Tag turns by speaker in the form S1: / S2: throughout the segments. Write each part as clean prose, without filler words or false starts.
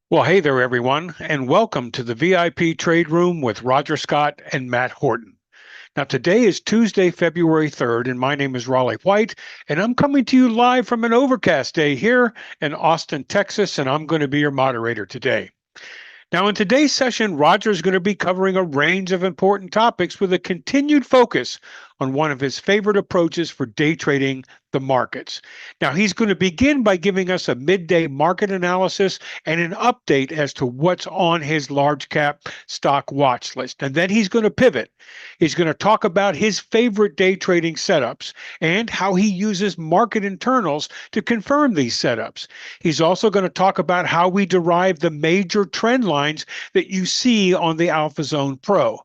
S1: Well, hey there, everyone, and welcome to the VIP Trade Room with Roger Scott and Matt Horton. Now, today is Tuesday, February 3rd, and my name is Raleigh White, and I'm coming to you live from an overcast day here in Austin, Texas, and I'm going to be your moderator today. Now, in today's session, Roger is going to be covering a range of important topics with a continued focus on one of his favorite approaches for day trading, the markets. Now, he's going to begin by giving us a midday market analysis and an update as to what's on his large cap stock watch list. And then he's going to pivot. He's going to talk about his favorite day trading setups and how he uses market internals to confirm these setups. He's also going to talk about how we derive the major trend lines that you see on the AlphaZone Pro.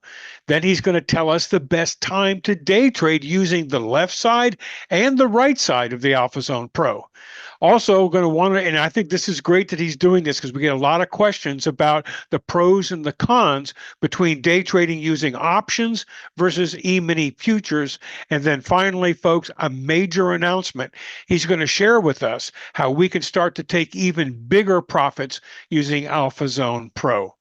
S1: Then he's going to tell us the best time to day trade using the left side and the right side of the AlphaZone Pro. Also going to want to, and I think this is great that he's doing this because we get a lot of questions about the pros and the cons between day trading using options versus E-mini futures. And then finally, folks, a major announcement. He's going to share with us how we can start to take even bigger profits using AlphaZone Pro.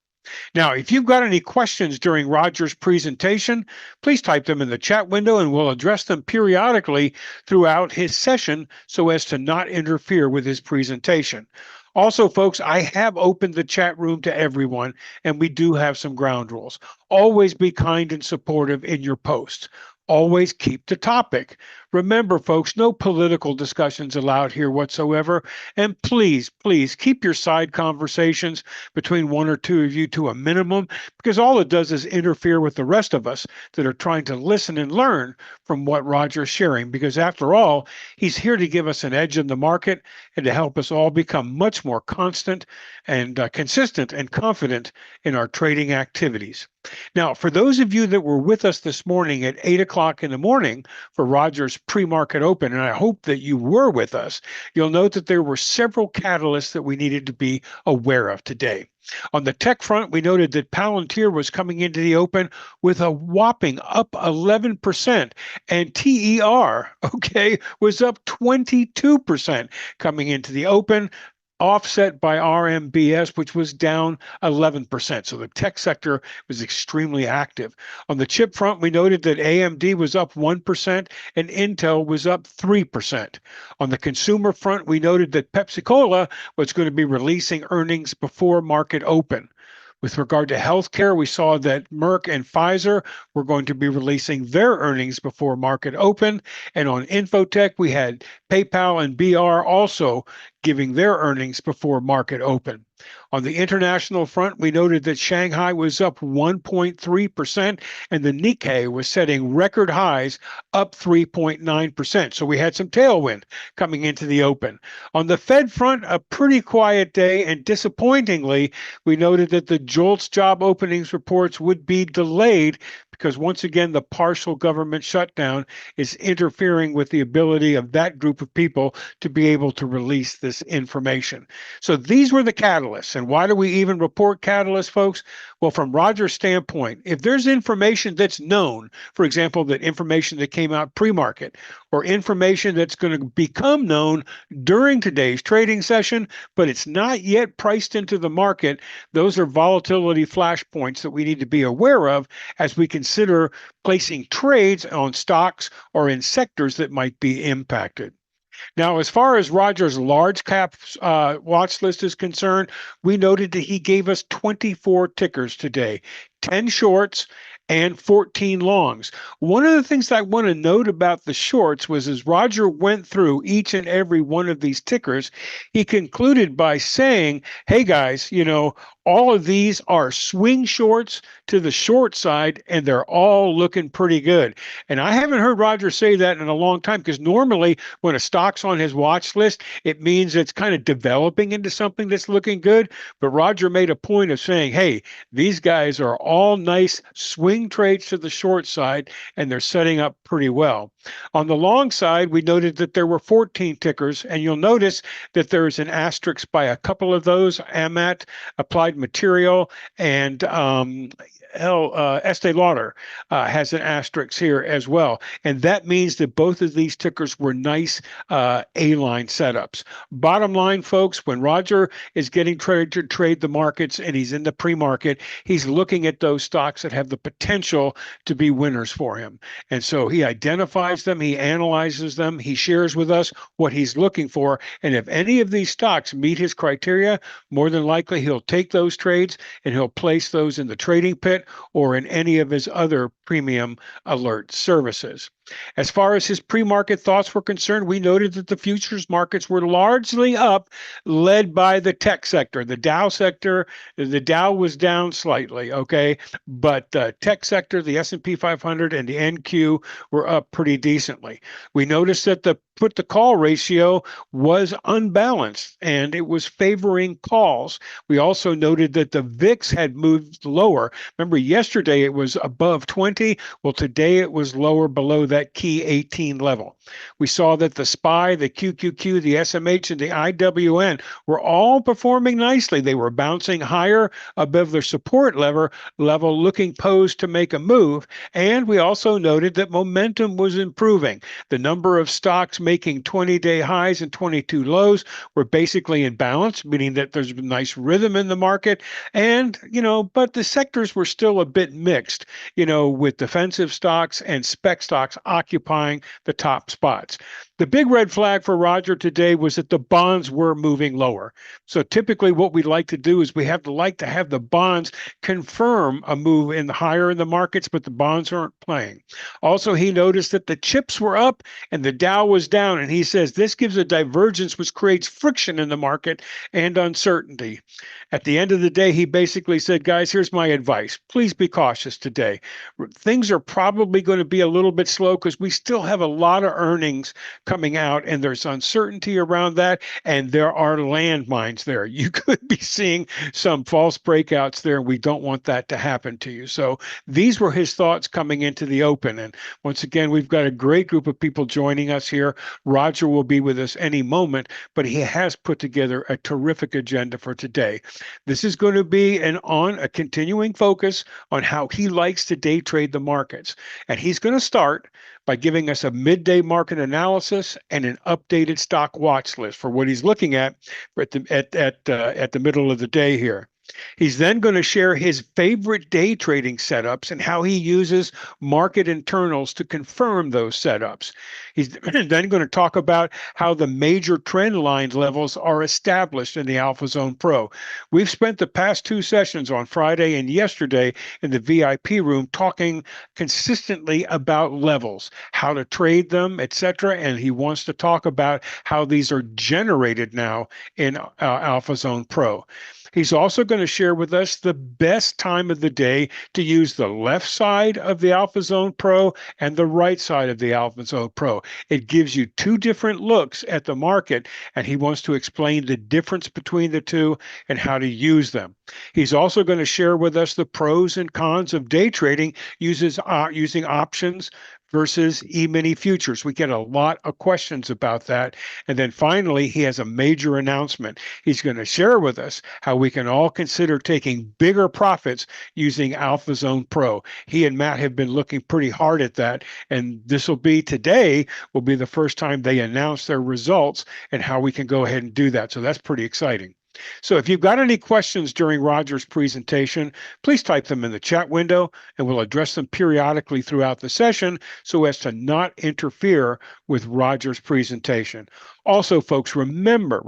S1: Now, if you've got any questions during Roger's presentation, please type them in the chat window and we'll address them periodically throughout his session so as to not interfere with his presentation. Also, folks, I have opened the chat room to everyone, and we do have some ground rules. Always be kind and supportive in your posts. Always keep the topic. Remember, folks, no political discussions allowed here whatsoever. And please, please keep your side conversations between one or two of you to a minimum, because all it does is interfere with the rest of us that are trying to listen and learn from what Roger's sharing. Because after all, he's here to give us an edge in the market and to help us all become much more constant and consistent and confident in our trading activities. Now, for those of you that were with us this morning at 8 o'clock in the morning for Roger's pre-market open, and I hope that you were with us, you'll note that there were several catalysts that we needed to be aware of today. On the tech front, we noted that Palantir was coming into the open with a whopping up 11%, and TER, okay, was up 22% coming into the open, offset by RMBS, which was down 11%. So the tech sector was extremely active. On the chip front, we noted that AMD was up 1% and Intel was up 3%. On the consumer front, we noted that Pepsi-Cola was going to be releasing earnings before market open. With regard to healthcare, we saw that Merck and Pfizer were going to be releasing their earnings before market open. And on Infotech, we had PayPal and BR also giving their earnings before market open. On the international front, we noted that Shanghai was up 1.3% and the Nikkei was setting record highs, up 3.9%. So we had some tailwind coming into the open. On the Fed front, a pretty quiet day, and disappointingly, we noted that the JOLTS job openings reports would be delayed because once again, the partial government shutdown is interfering with the ability of that group of people to be able to release this information. So these were the catalysts. And why do we even report catalysts, folks? Well, from Roger's standpoint, if there's information that's known, for example, that information that came out pre-market or information that's going to become known during today's trading session, but it's not yet priced into the market, those are volatility flashpoints that we need to be aware of as we consider placing trades on stocks or in sectors that might be impacted. Now, as far as Roger's large cap watch list is concerned, we noted that he gave us 24 tickers today, 10 shorts and 14 longs. One of the things that I want to note about the shorts was as Roger went through each and every one of these tickers, he concluded by saying, hey guys, all of these are swing shorts to the short side, and they're all looking pretty good. And I haven't heard Roger say that in a long time, because normally when a stock's on his watch list, it means it's kind of developing into something that's looking good. But Roger made a point of saying, hey, these guys are all nice swing trades to the short side, and they're setting up pretty well. On the long side, we noted that there were 14 tickers, and you'll notice that there's an asterisk by a couple of those, AMAT, Applied Material, and Estee Lauder has an asterisk here as well. And that means that both of these tickers were nice A-line setups. Bottom line, folks, when Roger is getting ready to trade the markets and he's in the pre-market, he's looking at those stocks that have the potential to be winners for him. And so he identifies them, he analyzes them, he shares with us what he's looking for. And if any of these stocks meet his criteria, more than likely he'll take those trades and he'll place those in the trading pit or in any of his other premium alert services. As far as his pre-market thoughts were concerned, we noted that the futures markets were largely up, led by the tech sector. The Dow sector, the Dow was down slightly, okay, but the tech sector, the S&P 500 and the NQ were up pretty decently. We noticed that the put to call ratio was unbalanced and it was favoring calls. We also noted that the VIX had moved lower. Remember, yesterday it was above 20. Well, today it was lower below that key 18 level. We saw that the SPY, the QQQ, the SMH, and the IWN were all performing nicely. They were bouncing higher above their support level, looking posed to make a move. And we also noted that momentum was improving. The number of stocks making 20-day highs and 22 lows were basically in balance, meaning that there's a nice rhythm in the market. And, but the sectors were still a bit mixed, with defensive stocks and spec stocks occupying the top spots. The big red flag for Roger today was that the bonds were moving lower. So typically what we like to do is we like to have the bonds confirm a move higher in the markets, but the bonds aren't playing. Also, he noticed that the chips were up and the Dow was down. And he says this gives a divergence which creates friction in the market and uncertainty. At the end of the day, he basically said, guys, here's my advice. Please be cautious today. Things are probably going to be a little bit slow because we still have a lot of earnings coming out and there's uncertainty around that. And there are landmines there. You could be seeing some false breakouts there. And we don't want that to happen to you. So these were his thoughts coming into the open. And once again, we've got a great group of people joining us here. Roger will be with us any moment, but he has put together a terrific agenda for today. This is going to be a continuing focus on how he likes to day trade the markets. And he's going to start by giving us a midday market analysis and an updated stock watch list for what he's looking at the middle of the day here. He's then going to share his favorite day trading setups and how he uses market internals to confirm those setups. He's then going to talk about how the major trend line levels are established in the Alpha Zone Pro. We've spent the past two sessions on Friday and yesterday in the VIP room talking consistently about levels, how to trade them, etc. And he wants to talk about how these are generated now in Alpha Zone Pro. He's also going to share with us the best time of the day to use the left side of the Alpha Zone Pro and the right side of the Alpha Zone Pro. It gives you two different looks at the market, and he wants to explain the difference between the two and how to use them. He's also going to share with us the pros and cons of day trading using options versus E-mini futures. We get a lot of questions about that. And then finally, he has a major announcement. He's going to share with us how we can all consider taking bigger profits using Alpha Zone Pro. He and Matt have been looking pretty hard at that. And today will be the first time they announce their results and how we can go ahead and do that. So that's pretty exciting. So if you've got any questions during Roger's presentation, please type them in the chat window and we'll address them periodically throughout the session so as to not interfere with Roger's presentation. Also, folks, remember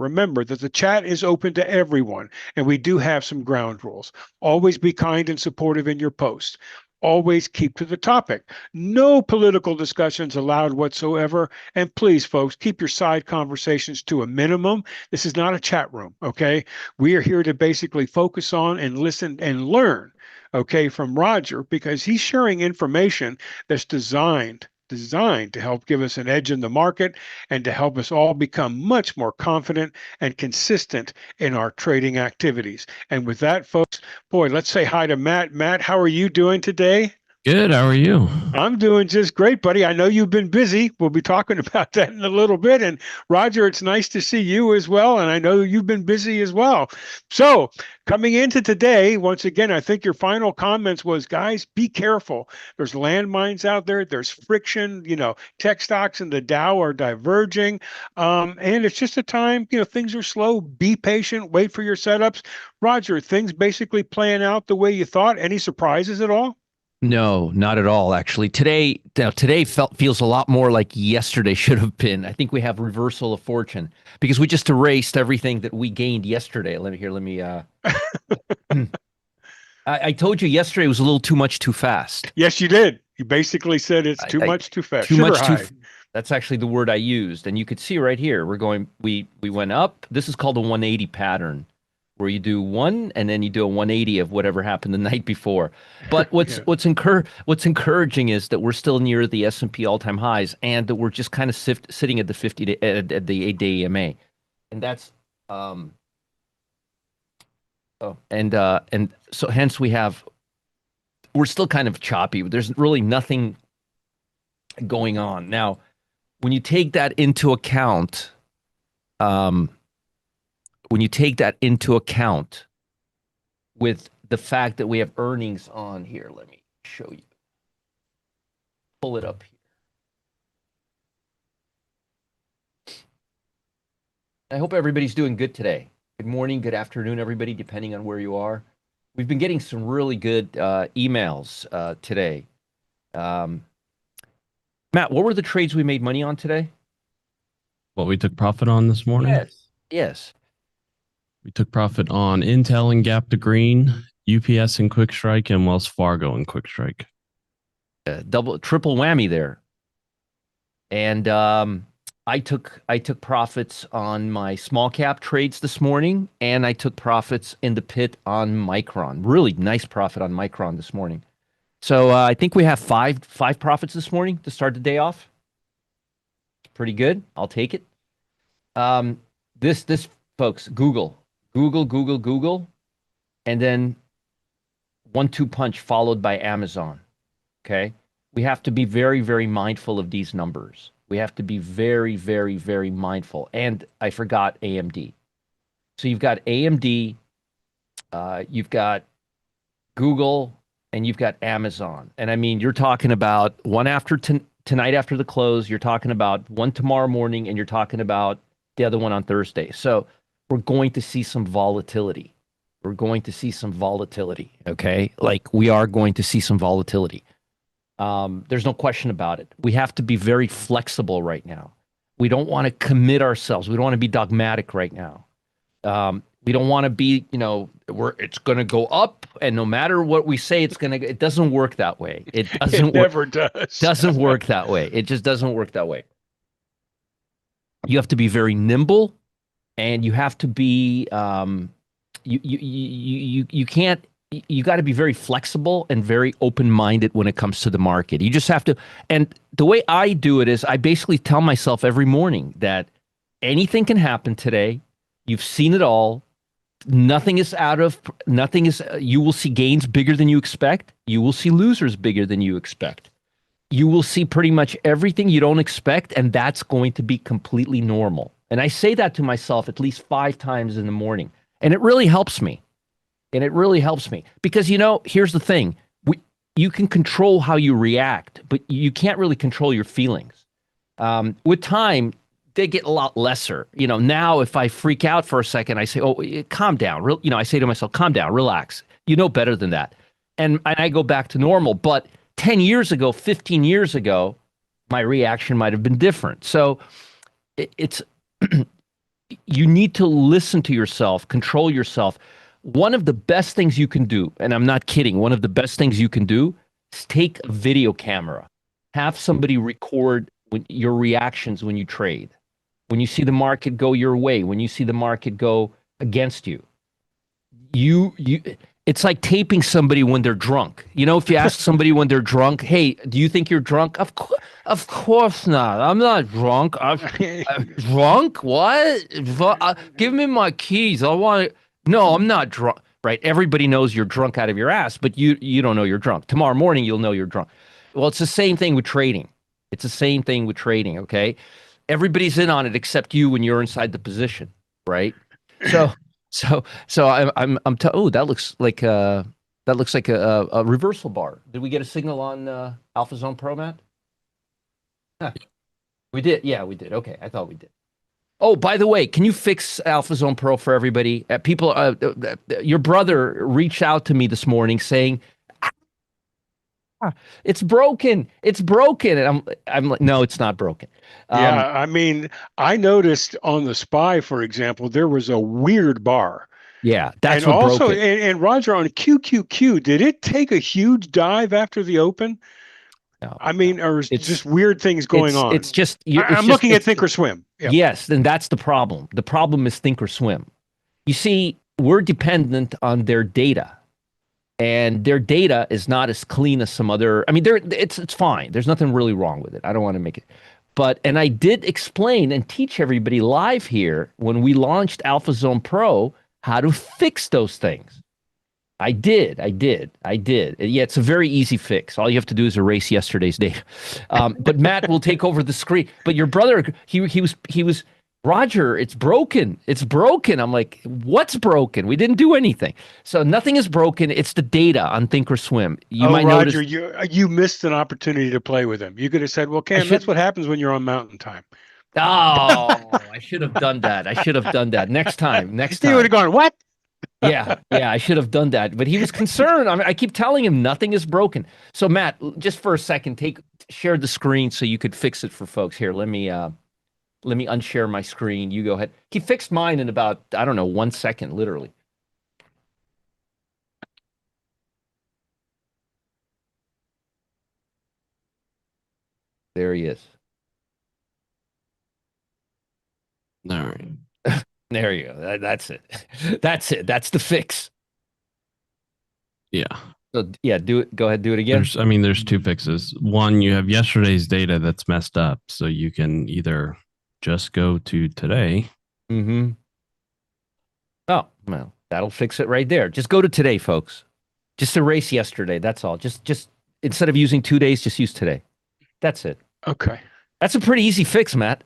S1: that the chat is open to everyone and we do have some ground rules. Always be kind and supportive in your posts. Always keep to the topic. No political discussions allowed whatsoever. And please, folks, keep your side conversations to a minimum. This is not a chat room, okay? We are here to basically focus on and listen and learn, okay, from Roger, because he's sharing information that's designed to help give us an edge in the market and to help us all become much more confident and consistent in our trading activities. And with that, folks, boy, let's say hi to Matt. Matt, how are you doing today?
S2: Good. How are you?
S1: I'm doing just great, buddy. I know you've been busy. We'll be talking about that in a little bit. And Roger, it's nice to see you as well. And I know you've been busy as well. So, coming into today, once again, I think your final comments was, guys, be careful. There's landmines out there. There's friction. Tech stocks and the Dow are diverging. And it's just a time, things are slow. Be patient. Wait for your setups. Roger, things basically playing out the way you thought. Any surprises at all?
S3: No, not at all. Actually, today feels a lot more like yesterday should have been. I think we have reversal of fortune because we just erased everything that we gained yesterday. Let me. I told you yesterday was a little too much too fast.
S1: Yes, you did. You basically said it's too much too fast. Sugar high.
S3: That's actually the word I used, and you could see right here. We went up. This is called a 180 pattern, where you do one and then you do a 180 of whatever happened the night before. But what's encouraging is that we're still near the S&P all-time highs, and that we're just kind of sitting at the 50 at the 8-day EMA, and that's and so hence we're still kind of choppy. There's really nothing going on now. When you take that into account, with the fact that we have earnings on here, let me show you. Pull it up here. I hope everybody's doing good today. Good morning, good afternoon, everybody, depending on where you are. We've been getting some really good emails today. Matt, what were the trades we made money on today?
S2: What we took profit on this morning?
S3: Yes.
S2: We took profit on Intel and Gap to Green, UPS and Quick Strike, and Wells Fargo and Quick Strike.
S3: Triple whammy there. And I took profits on my small cap trades this morning, and I took profits in the pit on Micron. Really nice profit on Micron this morning. So I think we have five profits this morning to start the day off. Pretty good. I'll take it. This folks, Google, and then 1-2 punch followed by Amazon. Okay, we have to be very, very mindful of these numbers. We have to be very, very, very mindful. And I forgot AMD. So you've got AMD, you've got Google, and you've got Amazon. And I mean, you're talking about one after tonight after the close. You're talking about one tomorrow morning, and you're talking about the other one on Thursday. So we're going to see some volatility. Okay? Like, we are going to see some volatility. There's no question about it. We have to be very flexible right now. We don't want to commit ourselves. We don't want to be dogmatic right now. We don't want to be, it's going to go up, and no matter what we say, it doesn't work that way. It
S1: never does.
S3: Doesn't work that way. It just doesn't work that way. You have to be very nimble, and you have to be, you can't, you got to be very flexible and very open-minded when it comes to the market. You just have to, and the way I do it is I basically tell myself every morning that anything can happen today. You've seen it all. Nothing is, you will see gains bigger than you expect. You will see losers bigger than you expect. You will see pretty much everything you don't expect, and that's going to be completely normal. And I say that to myself at least 5 times in the morning, and it really helps me. Because, here's the thing. You can control how you react, but you can't really control your feelings. With time, they get a lot lesser. Now if I freak out for a second, I say, oh, calm down. I say to myself, calm down, relax. You know better than that. And I go back to normal. But 10 years ago, 15 years ago, my reaction might have been different. So it's you need to listen to yourself, control yourself. One of the best things you can do, and I'm not kidding, one of the best things you can do is take a video camera. Have somebody record your reactions when you trade. When you see the market go your way, when you see the market go against you. It's like taping somebody when they're drunk. If you ask somebody when they're drunk, hey, do you think you're drunk? Of course not. I'm not drunk. I'm drunk? What? Give me my keys. No, I'm not drunk. right? Everybody knows you're drunk out of your ass, but you don't know you're drunk. Tomorrow morning, you'll know you're drunk. Well, it's the same thing with trading. It's the same thing with trading, okay? Everybody's in on it except you when you're inside the position, right? So, so oh, that looks like a reversal bar. Did we get a signal on Alpha Zone Pro, Matt? Huh. We did. Yeah, we did. Okay, I thought we did. Oh, by the way, can you fix Alpha Zone Pro for everybody? Your brother reached out to me this morning saying, it's broken. It's broken. And I'm like, no, it's not broken.
S1: Yeah, I mean, I noticed on the SPY, for example, there was a weird bar.
S3: Yeah, that's
S1: And
S3: what
S1: also,
S3: broke it.
S1: and Roger, on QQQ, did it take a huge dive after the open?
S3: No,
S1: I mean, or is
S3: it's
S1: just weird things going on?
S3: It's just
S1: I'm looking at Thinkorswim. Yep.
S3: Yes, then that's the problem. The problem is Thinkorswim. You see, we're dependent on their data, and their data is not as clean as some other. I mean, it's fine. There's nothing really wrong with it. I don't want to make it, and I did explain and teach everybody live here when we launched AlphaZone Pro how to fix those things. I did. Yeah, it's a very easy fix. All you have to do is erase yesterday's data. But Matt will take over the screen. But your brother, he was Roger. It's broken. It's broken. I'm like, what's broken? We didn't do anything. So nothing is broken. It's the data on Thinkorswim. You might
S1: Roger,
S3: notice.
S1: you missed an opportunity to play with him. You could have said, "Well, Cam, that's what happens when you're on Mountain Time."
S3: Oh, I should have done that. Next time.
S1: He would have gone, "What?"
S3: Yeah, I should have done that. But he was concerned. I mean, I keep telling him nothing is broken. So Matt, just for a second, share the screen so you could fix it for folks. Here, let me unshare my screen. You go ahead. He fixed mine in about, I don't know, 1 second, literally. There he is.
S2: All right.
S3: There you go. That's it. That's it. That's the fix.
S2: Yeah.
S3: So yeah, do it. Go ahead, do it again.
S2: There's two fixes. One, you have yesterday's data that's messed up, so you can either just go to today.
S3: Mm-hmm. Oh, well, that'll fix it right there. Just go to today, folks. Just erase yesterday. That's all. Just instead of using 2 days, just use today. That's it.
S1: Okay.
S3: That's a pretty easy fix, Matt.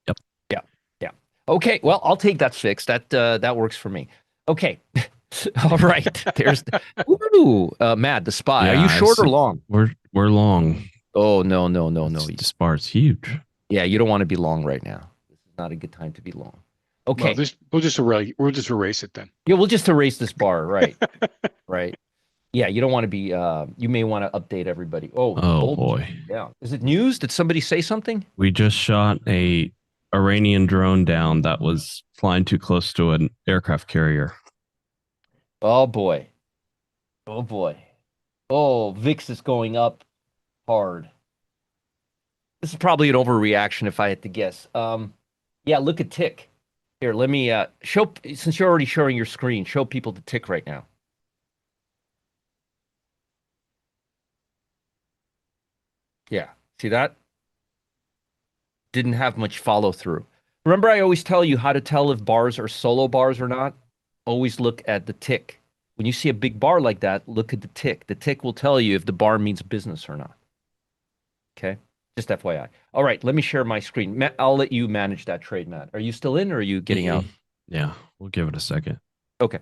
S2: Yep.
S3: Yeah. Okay. Well, I'll take that fix. That works for me. Okay. All right. There's Matt, the SPY.
S2: Yeah,
S3: are you short or long?
S2: We're long.
S3: Oh, no.
S2: The SPY's huge.
S3: Yeah, you don't want to be long right now. This is not a good time to be long. Okay.
S1: Well, we'll just erase it then.
S3: Yeah, we'll just erase this bar, right? Right. Yeah, you don't want to be you may want to update everybody. Oh
S2: boy.
S3: Yeah. Is it news? Did somebody say something?
S2: We just shot a Iranian drone down that was flying too close to an aircraft carrier.
S3: Oh boy. Oh, VIX is going up hard. This is probably an overreaction if I had to guess. Yeah, look at tick. Here, let me show, since you're already showing your screen, show people the tick right now. Yeah, see that? Didn't have much follow through. Remember, I always tell you how to tell if bars are solo bars or not? Always look at the tick. When you see a big bar like that, look at the tick. The tick will tell you if the bar means business or not. Okay? Just FYI. All right, let me share my screen. Matt, I'll let you manage that trade, Matt. Are you still in or are you getting out?
S2: Yeah, we'll give it a second.
S3: Okay.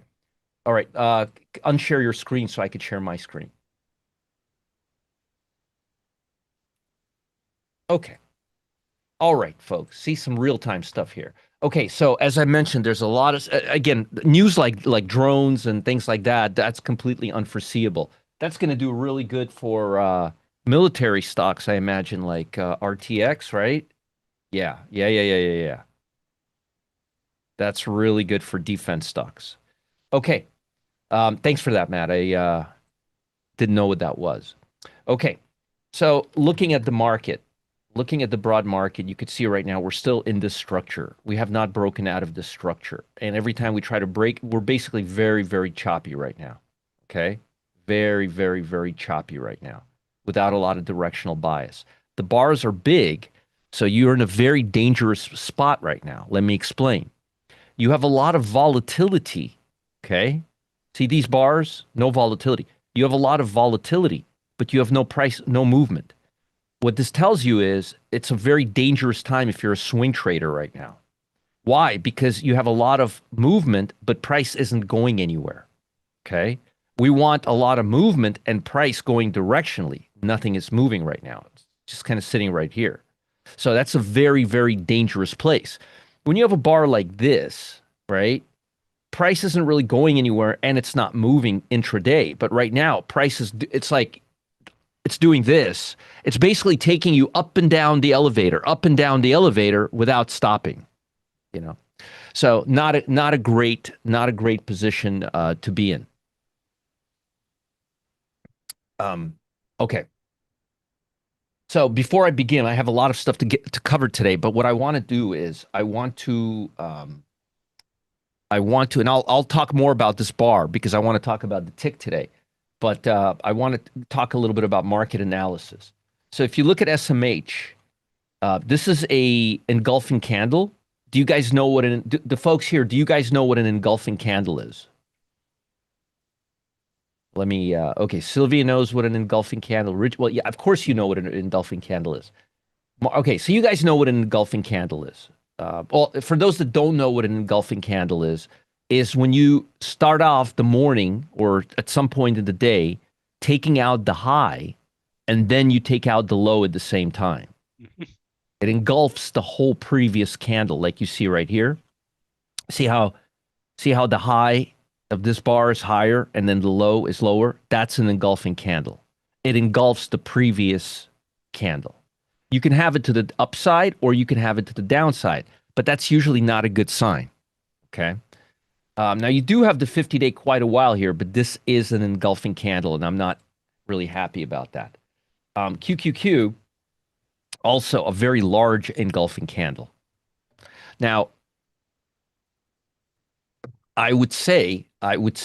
S3: All right. Unshare your screen so I could share my screen. Okay. All right, folks. See some real-time stuff here. Okay, so as I mentioned, there's a lot of, again, news like drones and things like that. That's completely unforeseeable. That's going to do really good for military stocks, I imagine, like RTX, right? Yeah. That's really good for defense stocks. Okay. Thanks for that, Matt. I didn't know what that was. Okay. So looking at the market, looking at the broad market, you could see right now we're still in this structure. We have not broken out of this structure. And every time we try to break, we're basically very, very choppy right now. Okay? Very, very, very choppy right now without a lot of directional bias. The bars are big, so you're in a very dangerous spot right now. Let me explain. You have a lot of volatility, okay? See these bars, no volatility. You have a lot of volatility, but you have no price, no movement. What this tells you is it's a very dangerous time if you're a swing trader right now. Why? Because you have a lot of movement, but price isn't going anywhere. Okay. We want a lot of movement and price going directionally. Nothing is moving right now. It's just kind of sitting right here. So that's a very, very dangerous place. When you have a bar like this, right? Price isn't really going anywhere and it's not moving intraday. But right now, price is, it's like, it's doing this. It's basically taking you up and down the elevator without stopping, you know? So not a great position to be in. Okay. So before I begin, I have a lot of stuff to cover today, but what I want to do is I want to, and I'll talk more about this bar because I want to talk about the tick today, but I want to talk a little bit about market analysis. So if you look at SMH, this is a engulfing candle. Do you guys know what the folks here, do you guys know what an engulfing candle is? Let me, okay, Sylvia knows what an engulfing candle, well, yeah, of course you know what an engulfing candle is. Okay, so you guys know what an engulfing candle is. Well, for those that don't know what an engulfing candle is when you start off the morning or at some point in the day, taking out the high, and then you take out the low at the same time. It engulfs the whole previous candle, like you see right here. See how the high of this bar is higher and then the low is lower? That's an engulfing candle. It engulfs the previous candle. You can have it to the upside or you can have it to the downside, but that's usually not a good sign. Okay. Now you do have the 50-day quite a while here, but this is an engulfing candle, and I'm not really happy about that. QQQ, also a very large engulfing candle. Now, I would say, what I would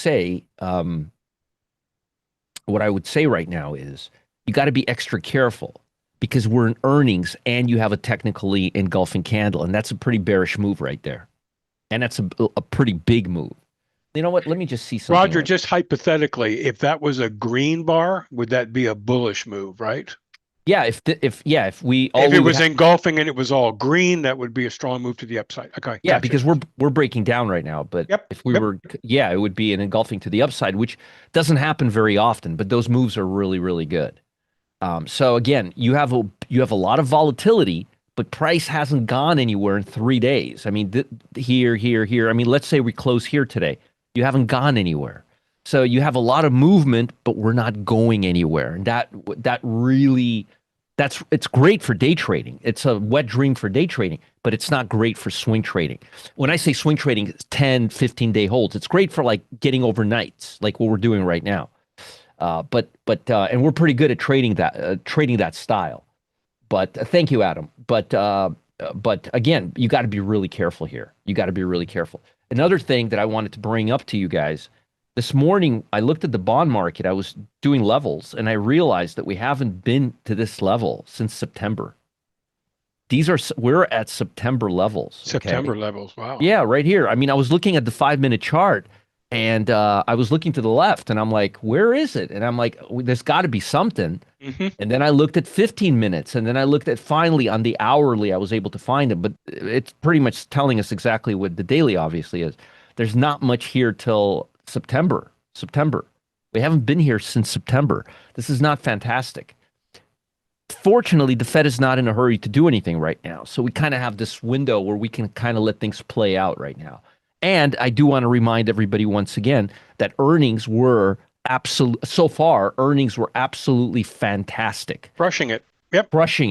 S3: say right now is you got to be extra careful because we're in earnings and you have a technically engulfing candle, and that's a pretty bearish move right there. And that's a pretty big move. You know what? Let me just see something.
S1: Roger, just hypothetically, if that was a green bar, would that be a bullish move, right?
S3: Yeah, if
S1: it was engulfing and it was all green, that would be a strong move to the upside. Okay.
S3: Yeah, because we're breaking down right now. But if we were, it would be an engulfing to the upside, which doesn't happen very often. But those moves are really, really good. So again, you have a lot of volatility, but price hasn't gone anywhere in 3 days. I mean, here. I mean, let's say we close here today. You haven't gone anywhere. So you have a lot of movement, but we're not going anywhere. And that really, it's great for day trading. It's a wet dream for day trading, but it's not great for swing trading. When I say swing trading, it's 10, 15-day holds. It's great for like getting overnights, like what we're doing right now. And we're pretty good at trading that style. But thank you, Adam. But again, you got to be really careful here. You got to be really careful. Another thing that I wanted to bring up to you guys, this morning I looked at the bond market. I was doing levels, and I realized that we haven't been to this level since September. We're at September levels.
S1: September levels. Wow.
S3: Yeah, right here. I mean, I was looking at the 5-minute chart. And I was looking to the left, and I'm like, where is it? And I'm like, there's got to be something. Mm-hmm. And then I looked at 15 minutes, and then I looked at finally on the hourly, I was able to find it. But it's pretty much telling us exactly what the daily obviously is. There's not much here till September. We haven't been here since September. This is not fantastic. Fortunately, the Fed is not in a hurry to do anything right now. So we kind of have this window where we can kind of let things play out right now. And I do want to remind everybody once again that earnings were absolutely fantastic.
S1: Crushing it. Yep.
S3: Crushing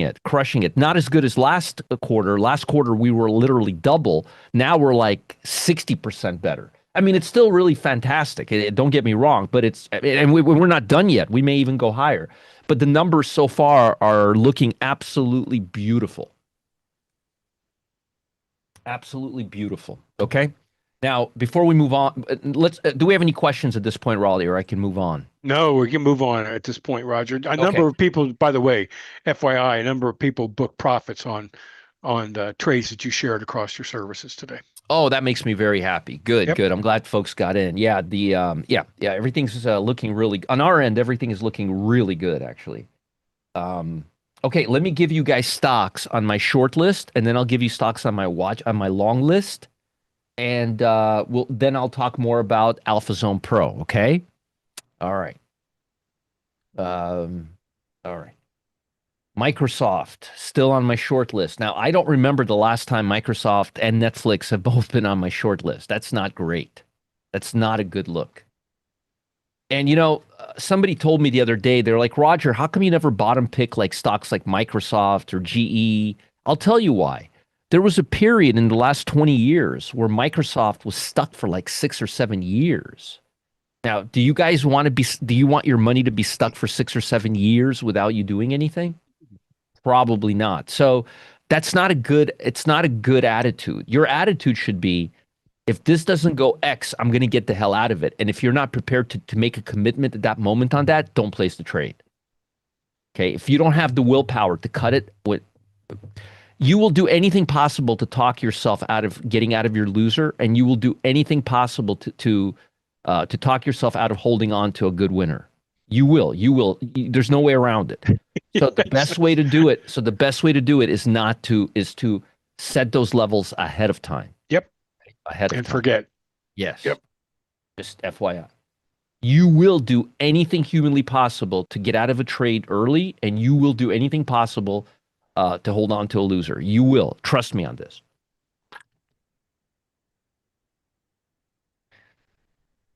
S3: it. Not as good as last quarter. Last quarter, we were literally double. Now we're like 60% better. I mean, it's still really fantastic. Don't get me wrong, but we're not done yet. We may even go higher. But the numbers so far are looking absolutely beautiful. Absolutely beautiful. Okay. Now, before we move on, do we have any questions at this point, Raleigh, or I can move on?
S1: No, we can move on at this point, Roger. A number of people, by the way, FYI, a number of people book profits on the trades that you shared across your services today.
S3: Oh, that makes me very happy. Good,
S1: Yep.
S3: good. I'm glad folks got in. Yeah, yeah, everything's looking really on our end. Everything is looking really good, actually. Um, okay, let me give you guys stocks on my short list, and then I'll give you stocks on my long list, and then I'll talk more about AlphaZone Pro. Okay. All right. Um, all right. Microsoft still on my short list. Now, I don't remember the last time Microsoft and Netflix have both been on my short list. That's not great. That's not a good look. And somebody told me the other day, they're like, Roger, how come you never bottom pick like stocks like Microsoft or GE? I'll tell you why. There was a period in the last 20 years where Microsoft was stuck for like 6 or 7 years. Now, do you guys do you want your money to be stuck for 6 or 7 years without you doing anything? Probably not. So it's not a good attitude. Your attitude should be, if this doesn't go X, I'm going to get the hell out of it. And if you're not prepared to make a commitment at that moment on that, don't place the trade. Okay. If you don't have the willpower to cut it, you will do anything possible to talk yourself out of getting out of your loser, and you will do anything possible to talk yourself out of holding on to a good winner. You will. There's no way around it. So the best way to do it, is to set those levels ahead of time.
S1: Yep.
S3: Ahead of
S1: And
S3: time.
S1: forget.
S3: Yes.
S1: Yep.
S3: Just FYI. You will do anything humanly possible to get out of a trade early, and you will do anything possible to hold on to a loser. You will. Trust me on this.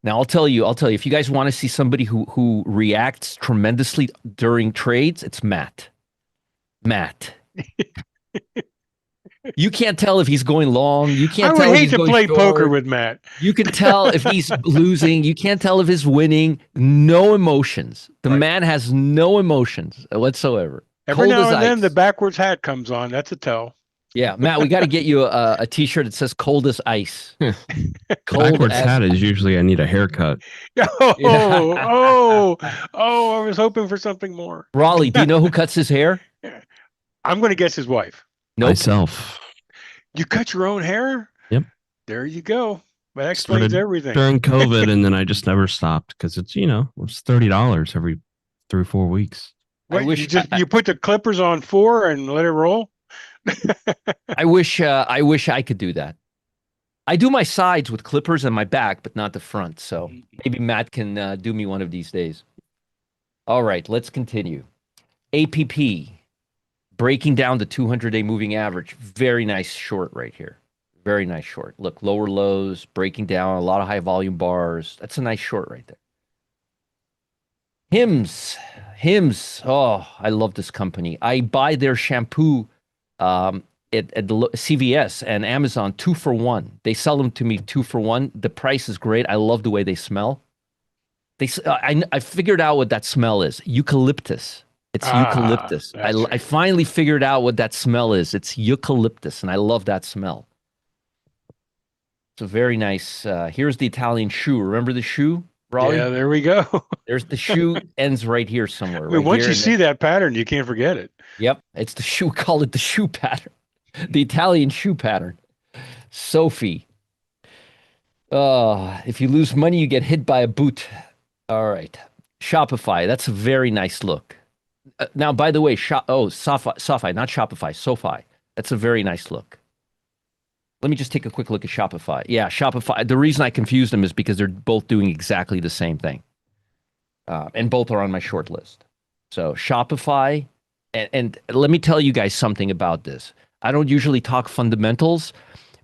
S3: Now I'll tell you, if you guys want to see somebody who reacts tremendously during trades, it's Matt. Matt. You can't tell if he's going long. You can't tell
S1: I would
S3: if
S1: hate
S3: he's
S1: to
S3: going
S1: play
S3: short.
S1: poker with Matt.
S3: You can tell if he's losing. You can't tell if he's winning. No emotions. The man has no emotions whatsoever.
S1: Every
S3: Cold
S1: now
S3: as
S1: and then
S3: ice.
S1: the backwards hat comes on. That's a tell.
S3: Yeah, Matt, we got to get you a T-shirt that says "Cold as ice." Cold
S2: Backwards
S3: as
S2: hat is usually I need a haircut.
S1: I was hoping for something more.
S3: Raleigh, do you know who cuts his hair?
S1: I'm going to guess his wife.
S3: Nope.
S2: Myself.
S1: You cut your own hair?
S2: Yep.
S1: There you go. That explains
S2: Started
S1: everything.
S2: during COVID, and then I just never stopped because it's it's $30 every 3 or 4 weeks.
S1: What, you put the clippers on 4 and let it roll?
S3: I wish I could do that. I do my sides with clippers and my back, but not the front. So maybe Matt can do me one of these days. All right, let's continue. APP, breaking down the 200-day moving average. Very nice short right here. Very nice short. Look, lower lows, breaking down, a lot of high volume bars. That's a nice short right there. Hims. Oh, I love this company. I buy their shampoo at the CVS and Amazon 2 for 1. They sell them to me 2 for 1. The price is great. I love the way they smell. I figured out what that smell is. Eucalyptus. It's eucalyptus. I finally figured out what that smell is. It's eucalyptus, and I love that smell. It's a very nice. Here's the Italian shoe. Remember the shoe, Raleigh?
S1: Yeah, there we go.
S3: There's the shoe ends right here somewhere.
S1: I mean, once you see that pattern, you can't forget it.
S3: Yep, it's the shoe. Call it the shoe pattern, the Italian shoe pattern. Sophie. If you lose money, you get hit by a boot. All right. Shopify. That's a very nice look. Now, by the way, SoFi, not Shopify, SoFi. That's a very nice look. Let me just take a quick look at Shopify. Yeah, Shopify. The reason I confused them is because they're both doing exactly the same thing. And both are on my short list. So Shopify, and let me tell you guys something about this. I don't usually talk fundamentals,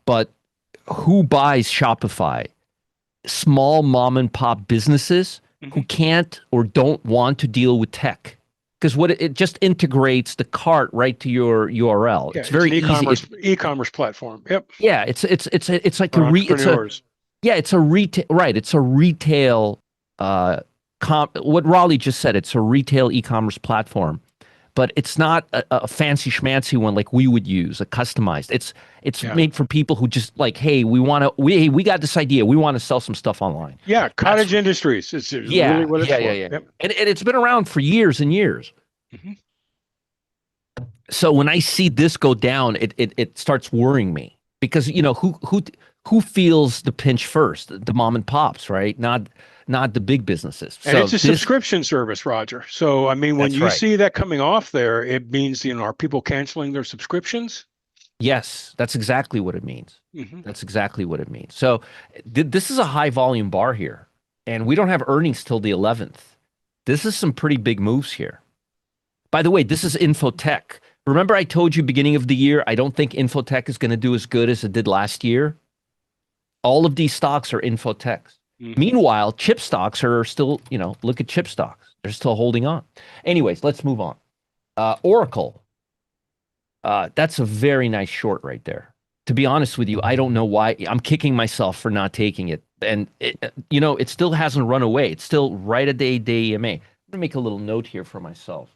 S3: but who buys Shopify? Small mom and pop businesses who can't or don't want to deal with tech. Because it just integrates the cart right to your URL.
S1: Yeah,
S3: it's very
S1: easy. E-commerce platform. Yep.
S3: Yeah, it's like
S1: For
S3: it's a retail, right? It's a retail what Raleigh just said. It's a retail e-commerce platform, but it's not a fancy schmancy one like we would use, a customized. It's made for people who just like, hey, we got this idea. We want to sell some stuff online.
S1: Yeah, cottage industries. It's really what it's for. Yep.
S3: And it's been around for years and years.
S1: Mm-hmm.
S3: So when I see this go down, it starts worrying me because who who feels the pinch first? The mom and pops, right? Not the big businesses.
S1: And it's a subscription service, Roger. So, I mean, when you see that coming off there, it means, are people canceling their subscriptions?
S3: Yes, that's exactly what it means. That's exactly what it means. So this is a high volume bar here, and we don't have earnings till the 11th. This is some pretty big moves here. By the way, this is Infotech. Remember I told you beginning of the year, I don't think Infotech is going to do as good as it did last year. All of these stocks are Infotechs. Meanwhile, chip stocks are still, look at chip stocks. They're still holding on. Anyways, let's move on. Oracle. That's a very nice short right there. To be honest with you, I don't know why. I'm kicking myself for not taking it. And, it still hasn't run away. It's still right at the 8-day EMA. I'm going to make a little note here for myself.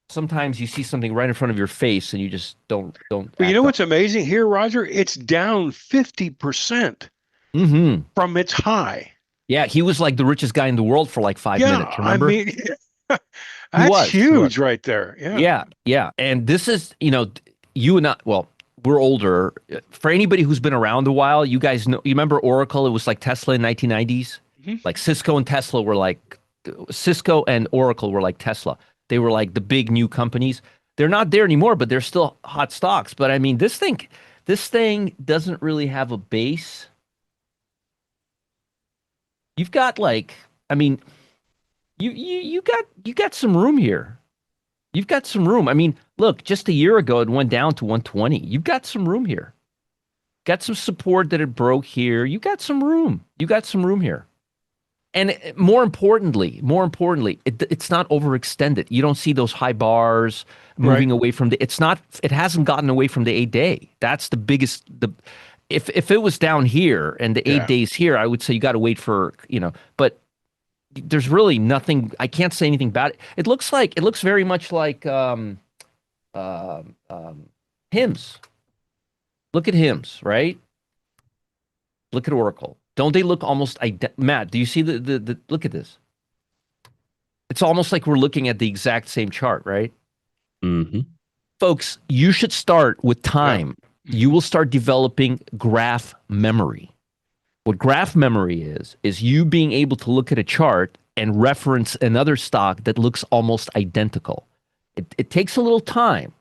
S3: Sometimes you see something right in front of your face and you just don't.
S1: Well, you know what's amazing here, Roger? It's down 50% from its high.
S3: Yeah, he was like the richest guy in the world for like 5 minutes. Remember?
S1: I mean, that's huge right there.
S3: Yeah. And this is, you and I, well, we're older. For anybody who's been around a while, you guys know, you remember Oracle? It was like Tesla in 1990s. Like Cisco and Oracle were like Tesla. They were like the big new companies. They're not there anymore, but they're still hot stocks. But I mean, this thing doesn't really have a base. You've got you got some room here. You've got some room. I mean, look, just a year ago, it went down to 120. You've got some room here. Got some support that it broke here. You got some room. You got some room here. And more importantly, it's not overextended. You don't see those high bars moving away from it hasn't gotten away from the 8-day. That's the biggest, if it was down here and the 8 days here, I would say you got to wait for, but there's really nothing, I can't say anything about it. It looks very much like HIMS. Look at HIMS, right? Look at Oracle. Don't they look almost Matt, do you see the look at this? It's almost like we're looking at the exact same chart, right? Folks, you should start with time. You will start developing graph memory. What graph memory is you being able to look at a chart and reference another stock that looks almost identical. It takes a little time.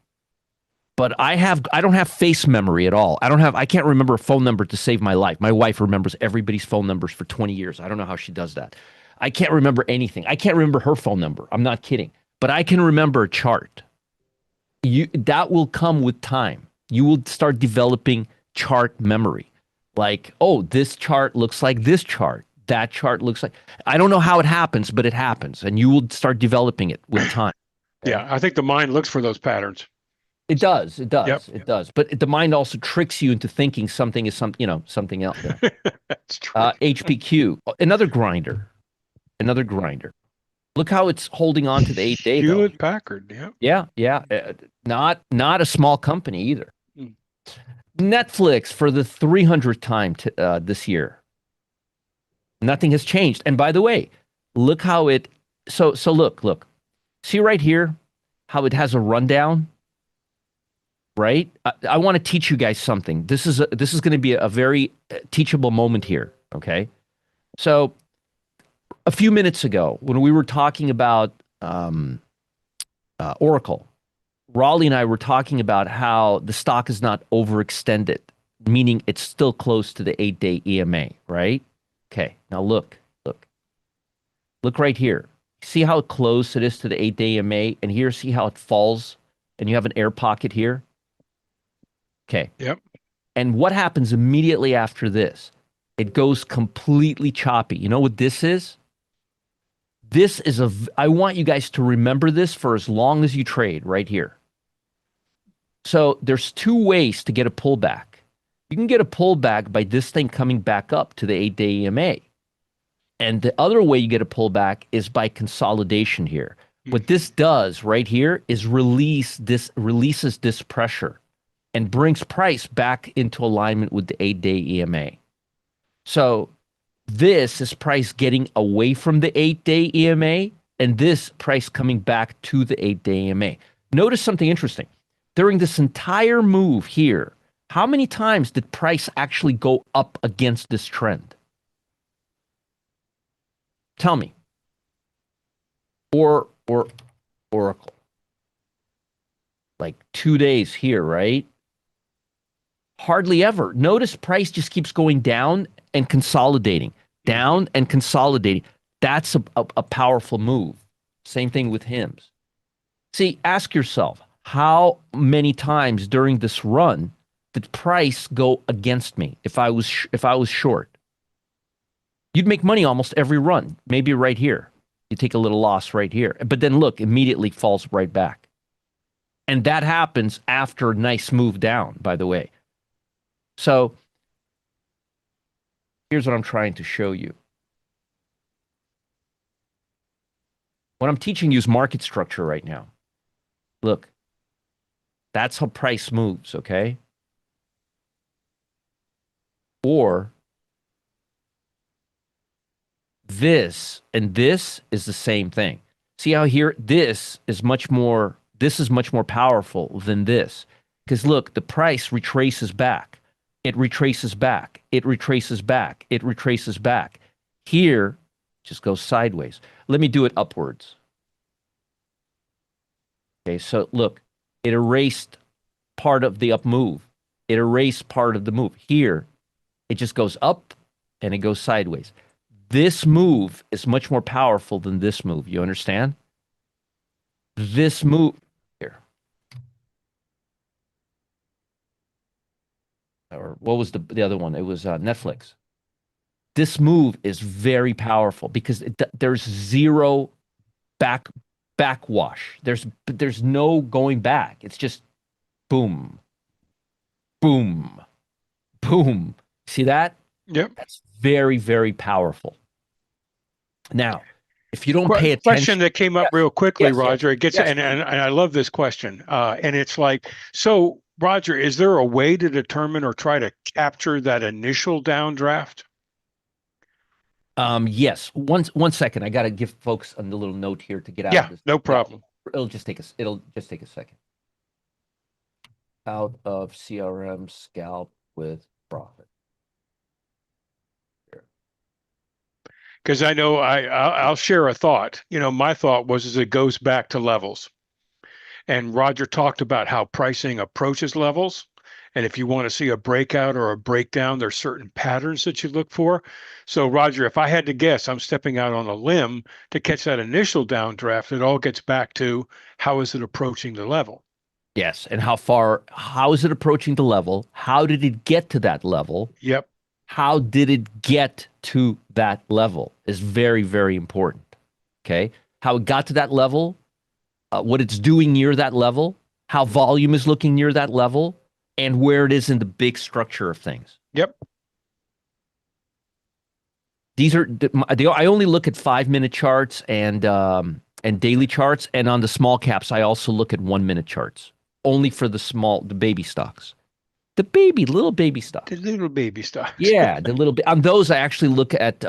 S3: But I don't have face memory at all. I can't remember a phone number to save my life. My wife remembers everybody's phone numbers for 20 years. I don't know how she does that. I can't remember anything. I can't remember her phone number. I'm not kidding. But I can remember a chart. That will come with time. You will start developing chart memory. Like, oh, this chart looks like this chart. That chart looks like. I don't know how it happens, but it happens. And you will start developing it with time.
S1: Okay? Yeah, I think the mind looks for those patterns.
S3: It does. It does. But the mind also tricks you into thinking something is something else.
S1: That's true.
S3: HPQ, another grinder. Look how it's holding on to the 8-day.
S1: Hewlett Packard.
S3: Yeah. Not a small company either. Netflix for the 300th time this year. Nothing has changed. And by the way, look how it. So look. See right here how it has a rundown. Right? I want to teach you guys something. This is going to be a very teachable moment here, okay? So a few minutes ago, when we were talking about Oracle, Raleigh and I were talking about how the stock is not overextended, meaning it's still close to the 8-day EMA, right? Okay, now look right here. See how close it is to the 8-day EMA? And here, see how it falls? And you have an air pocket here? Okay.
S1: Yep.
S3: And what happens immediately after this? It goes completely choppy. You know what this is? I want you guys to remember this for as long as you trade right here. So there's two ways to get a pullback. You can get a pullback by this thing coming back up to the 8-day EMA. And the other way you get a pullback is by consolidation here. What this does right here is releases this pressure and brings price back into alignment with the 8-day EMA. So this is price getting away from the 8-day EMA, and this price coming back to the 8-day EMA. Notice something interesting. During this entire move here, How many times did price actually go up against this trend? Tell me. Or Oracle. Like 2 days here, right? Hardly ever. Notice price just keeps going down and consolidating, down and consolidating. That's a powerful move. Same thing with HIMS. See, ask yourself, how many times during this run did price go against me if I was short? You'd make money almost every run, maybe right here. You take a little loss right here. But then look, immediately falls right back. And that happens after a nice move down, by the way. So here's what I'm trying to show you. What I'm teaching you is market structure right now. Look, that's how price moves, okay? Or this and this is the same thing. See how here this is much more powerful than this. Because look, the price retraces back. It retraces back. It retraces back. It retraces back. Here, just goes sideways. Let me do it upwards. Okay, so look, it erased part of the up move. It erased part of the move. Here, it just goes up and it goes sideways. This move is much more powerful than this move. You understand? This move here. Or what was the other one? It was Netflix. This move is very powerful because there's zero backwash. There's no going back. It's just boom, boom, boom. See that?
S1: Yep.
S3: That's very, very powerful. Now, if you don't pay attention,
S1: question that came up real quickly,
S3: Yes,
S1: Roger. It gets and I love this question. And it's like, so Roger, is there a way to determine or try to capture that initial downdraft?
S3: Yes. One second. I got to give folks a little note here to get out of this.
S1: No problem.
S3: It'll just take a second. Out of CRM scalp with profit.
S1: Because I know I'll share a thought. My thought was is it goes back to levels. And Roger talked about how pricing approaches levels. And if you want to see a breakout or a breakdown, there's certain patterns that you look for. So Roger, if I had to guess, I'm stepping out on a limb to catch that initial downdraft. It all gets back to how is it approaching the level?
S3: Yes. And how is it approaching the level? How did it get to that level?
S1: Yep.
S3: How did it get to that level is very, very important. Okay. How it got to that level, what it's doing near that level, how volume is looking near that level, and where it is in the big structure of things.
S1: Yep.
S3: These are I only look at 5-minute charts and daily charts, and on the small caps, I also look at 1-minute charts, only for the baby stocks. The little baby stocks.
S1: The little baby stocks.
S3: Yeah, on those I actually look at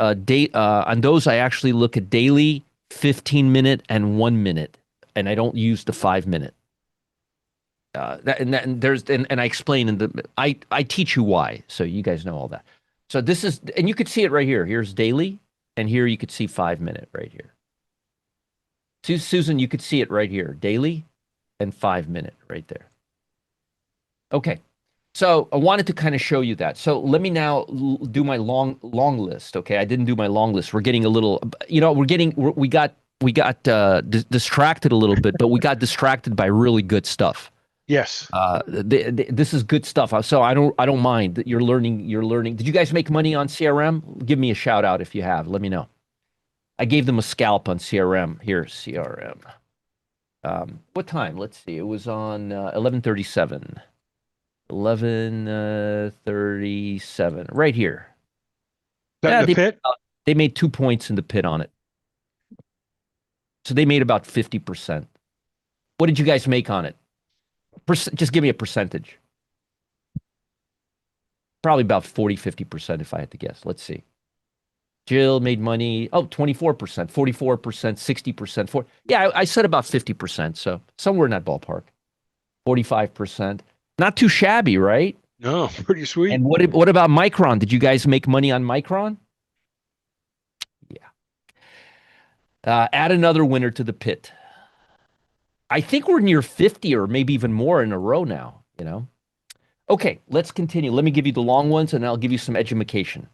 S3: daily, 15-minute, and 1-minute, and I don't use the 5-minute. And I explain I teach you why, so you guys know all that. So this is, and you could see it right here. Here's daily, and here you could see 5-minute right here. Susan, you could see it right here, daily and 5-minute right there. Okay. So I wanted to kind of show you that. So let me now do my long list. Okay, I didn't do my long list. We're getting a little, we got distracted a little bit, but we got distracted by really good stuff.
S1: Yes.
S3: This is good stuff. So I don't mind that you're learning. Did you guys make money on CRM? Give me a shout out if you have. Let me know. I gave them a scalp on CRM. Here, CRM. What time? Let's see. It was on 11:37. 11:37. Right here.
S1: That in the pit?
S3: They made 2 points in the pit on it. So they made about 50%. What did you guys make on it? Just give me a percentage. Probably about 40-50% if I had to guess. Let's see. Jill made money. 24%, 44%, 60%. Yeah, I said about 50%. So somewhere in that ballpark. 45%. Not too shabby, right?
S1: No, pretty sweet.
S3: And what about Micron? Did you guys make money on Micron? Yeah. Add another winner to the pit. I think we're near 50 or maybe even more in a row now, you know? Okay, let's continue. Let me give you the long ones and I'll give you some education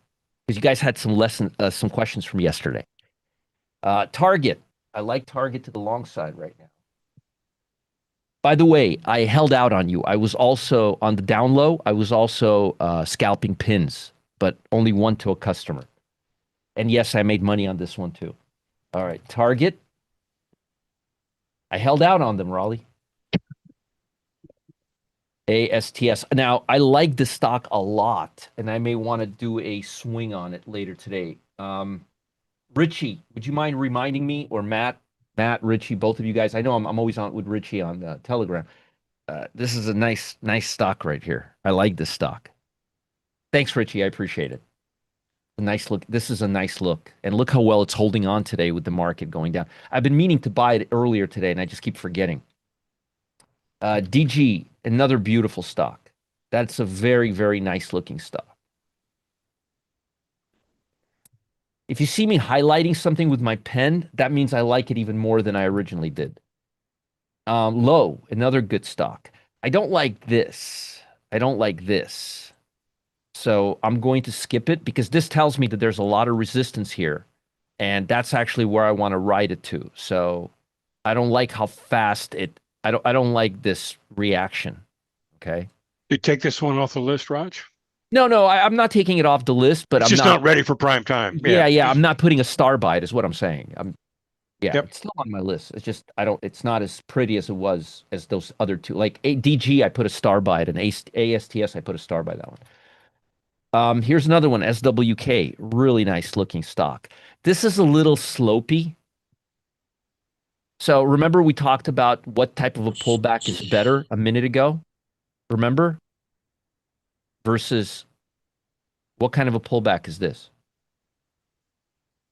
S3: because you guys had some questions from yesterday. Target. I like Target to the long side right now. By the way, I held out on you. I was also on the down low. I was also scalping pins, but only one to a customer. And yes, I made money on this one too. All right, Target. I held out on them, Raleigh. ASTS. Now, I like this stock a lot, and I may want to do a swing on it later today. Richie, would you mind reminding me, or Matt, Richie, both of you guys? I know I'm always on with Richie on Telegram. This is a nice stock right here. I like this stock. Thanks, Richie. I appreciate it. A nice look. This is a nice look, and look how well it's holding on today with the market going down. I've been meaning to buy it earlier today, and I just keep forgetting. DG, another beautiful stock. That's a very, very nice looking stock. If you see me highlighting something with my pen, that means I like it even more than I originally did. Low, another good stock. I don't like this. I don't like this. So I'm going to skip it because this tells me that there's a lot of resistance here. And that's actually where I want to ride it to. So I don't like how fast I don't like this reaction. Okay.
S1: You take this one off the list, Raj?
S3: No, I'm not taking it off the list, but
S1: It's
S3: I'm
S1: just not ready for prime time.
S3: Yeah. I'm not putting a star by it, is what I'm saying.
S1: Yep.
S3: It's still on my list. It's just it's not as pretty as it was as those other two. Like DG, I put a star by it, and ASTS, I put a star by that one. Here's another one, SWK, really nice looking stock. This is a little slopey. So remember we talked about what type of a pullback is better a minute ago? Remember? Versus what kind of a pullback is this?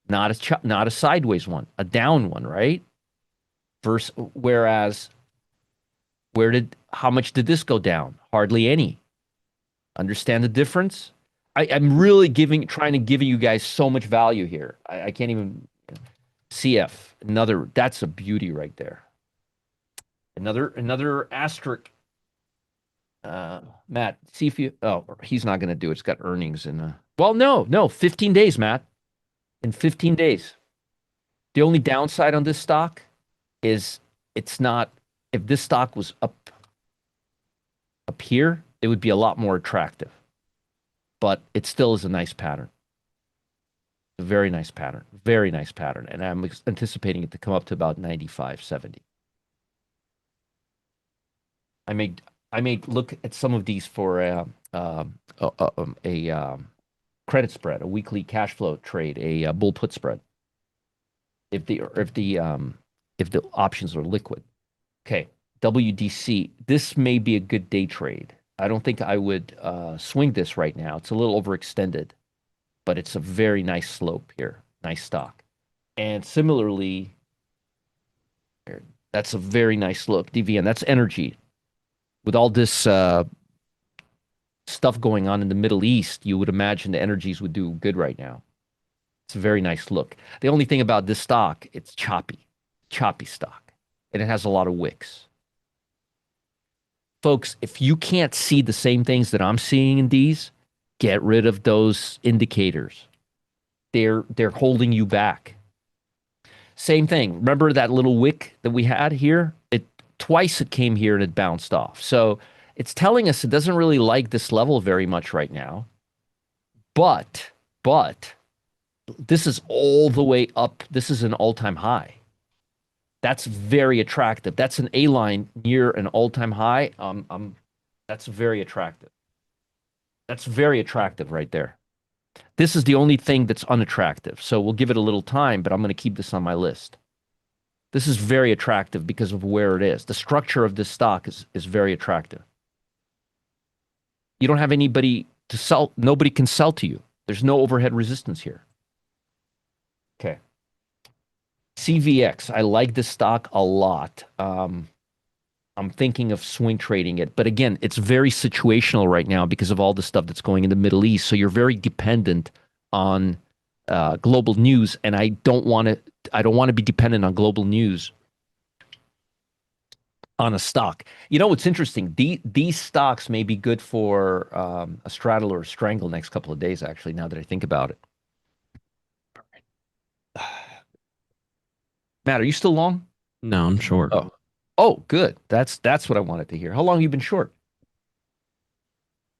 S3: Not a sideways one, a down one, right? Whereas how much did this go down? Hardly any. Understand the difference? I'm really trying to give you guys so much value here. I can't even. CF, that's a beauty right there. Another asterisk. Matt, see if you. Oh, he's not going to do it. It's got earnings in. Well, no, 15 days, Matt. In 15 days. The only downside on this stock is it's not. If this stock was up here, it would be a lot more attractive. But it still is a nice pattern. A very nice pattern. Very nice pattern. And I'm anticipating it to come up to about 95, 70. I may look at some of these for a credit spread, a weekly cash flow trade, a bull put spread. If the options are liquid. Okay, WDC. This may be a good day trade. I don't think I would swing this right now. It's a little overextended, but it's a very nice slope here. Nice stock. And similarly, that's a very nice look. DVN, that's energy. With all this stuff going on in the Middle East, you would imagine the energies would do good right now. It's a very nice look. The only thing about this stock, it's choppy stock, and it has a lot of wicks. Folks, if you can't see the same things that I'm seeing in these, get rid of those indicators. They're holding you back. Same thing. Remember that little wick that we had here? Twice it came here and it bounced off. So it's telling us it doesn't really like this level very much right now. But this is all the way up. This is an all-time high. That's very attractive. That's an A line near an all-time high. That's very attractive. That's very attractive right there. This is the only thing that's unattractive. So we'll give it a little time, but I'm going to keep this on my list. This is very attractive because of where it is. The structure of this stock is very attractive. You don't have anybody to sell. Nobody can sell to you. There's no overhead resistance here. Okay. CVX. I like this stock a lot. I'm thinking of swing trading it. But again, it's very situational right now because of all the stuff that's going in the Middle East. So you're very dependent on global news, and I don't want to. I don't want to be dependent on global news on a stock. You know what's interesting? These stocks may be good for a straddle or a strangle next couple of days. Actually, now that I think about it, Matt, are you still long?
S2: No, I'm short.
S3: Oh, good. That's what I wanted to hear. How long have you been short?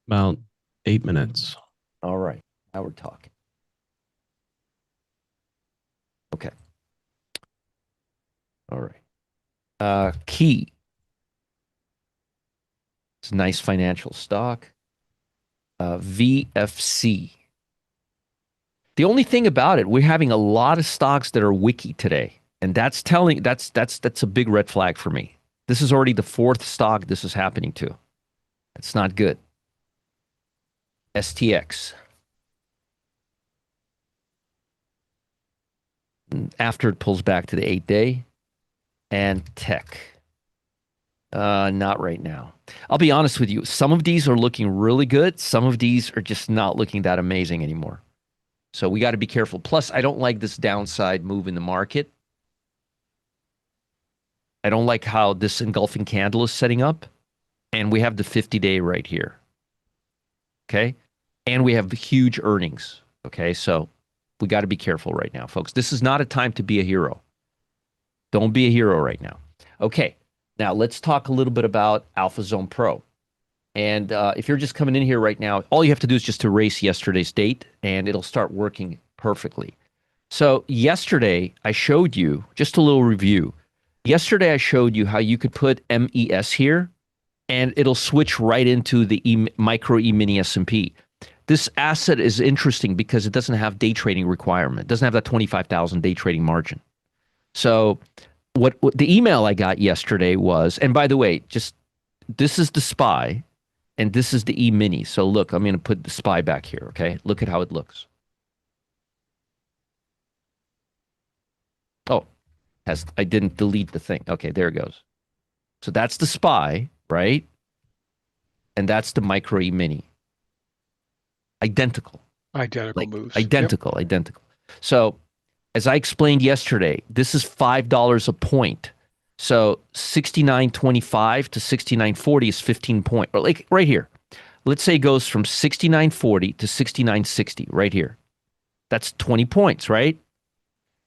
S2: About 8 minutes.
S3: All right, now we're talking. Okay. All right. Key. It's a nice financial stock. VFC. The only thing about it, we're having a lot of stocks that are wiki today, and that's a big red flag for me. This is already the fourth stock this is happening to. It's not good. STX. After it pulls back to the 8-day, and tech. Not right now. I'll be honest with you. Some of these are looking really good. Some of these are just not looking that amazing anymore. So we got to be careful. Plus, I don't like this downside move in the market. I don't like how this engulfing candle is setting up. And we have the 50-day right here. Okay? And we have huge earnings. Okay? So we got to be careful right now, folks. This is not a time to be a hero. Don't be a hero right now. Okay. Now, let's talk a little bit about AlphaZone Pro. And if you're just coming in here right now, all you have to do is just erase yesterday's date, and it'll start working perfectly. So yesterday, I showed you, just a little review. Yesterday, I showed you how you could put MES here, and it'll switch right into the micro E-mini S&P. This asset is interesting because it doesn't have day trading requirement. It doesn't have that 25,000 day trading margin. So what the email I got yesterday was, and by the way, just this is the SPY, and this is the E-mini. So look, I'm going to put the SPY back here, okay? Look at how it looks. Oh, I didn't delete the thing. Okay, there it goes. So that's the SPY, right? And that's the micro E-mini. Identical.
S1: Identical moves.
S3: Identical. So as I explained yesterday, this is $5 a point. So 69.25 to 69.40 is 15 points. Or like right here. Let's say it goes from 69.40 to 69.60 right here. That's 20 points, right?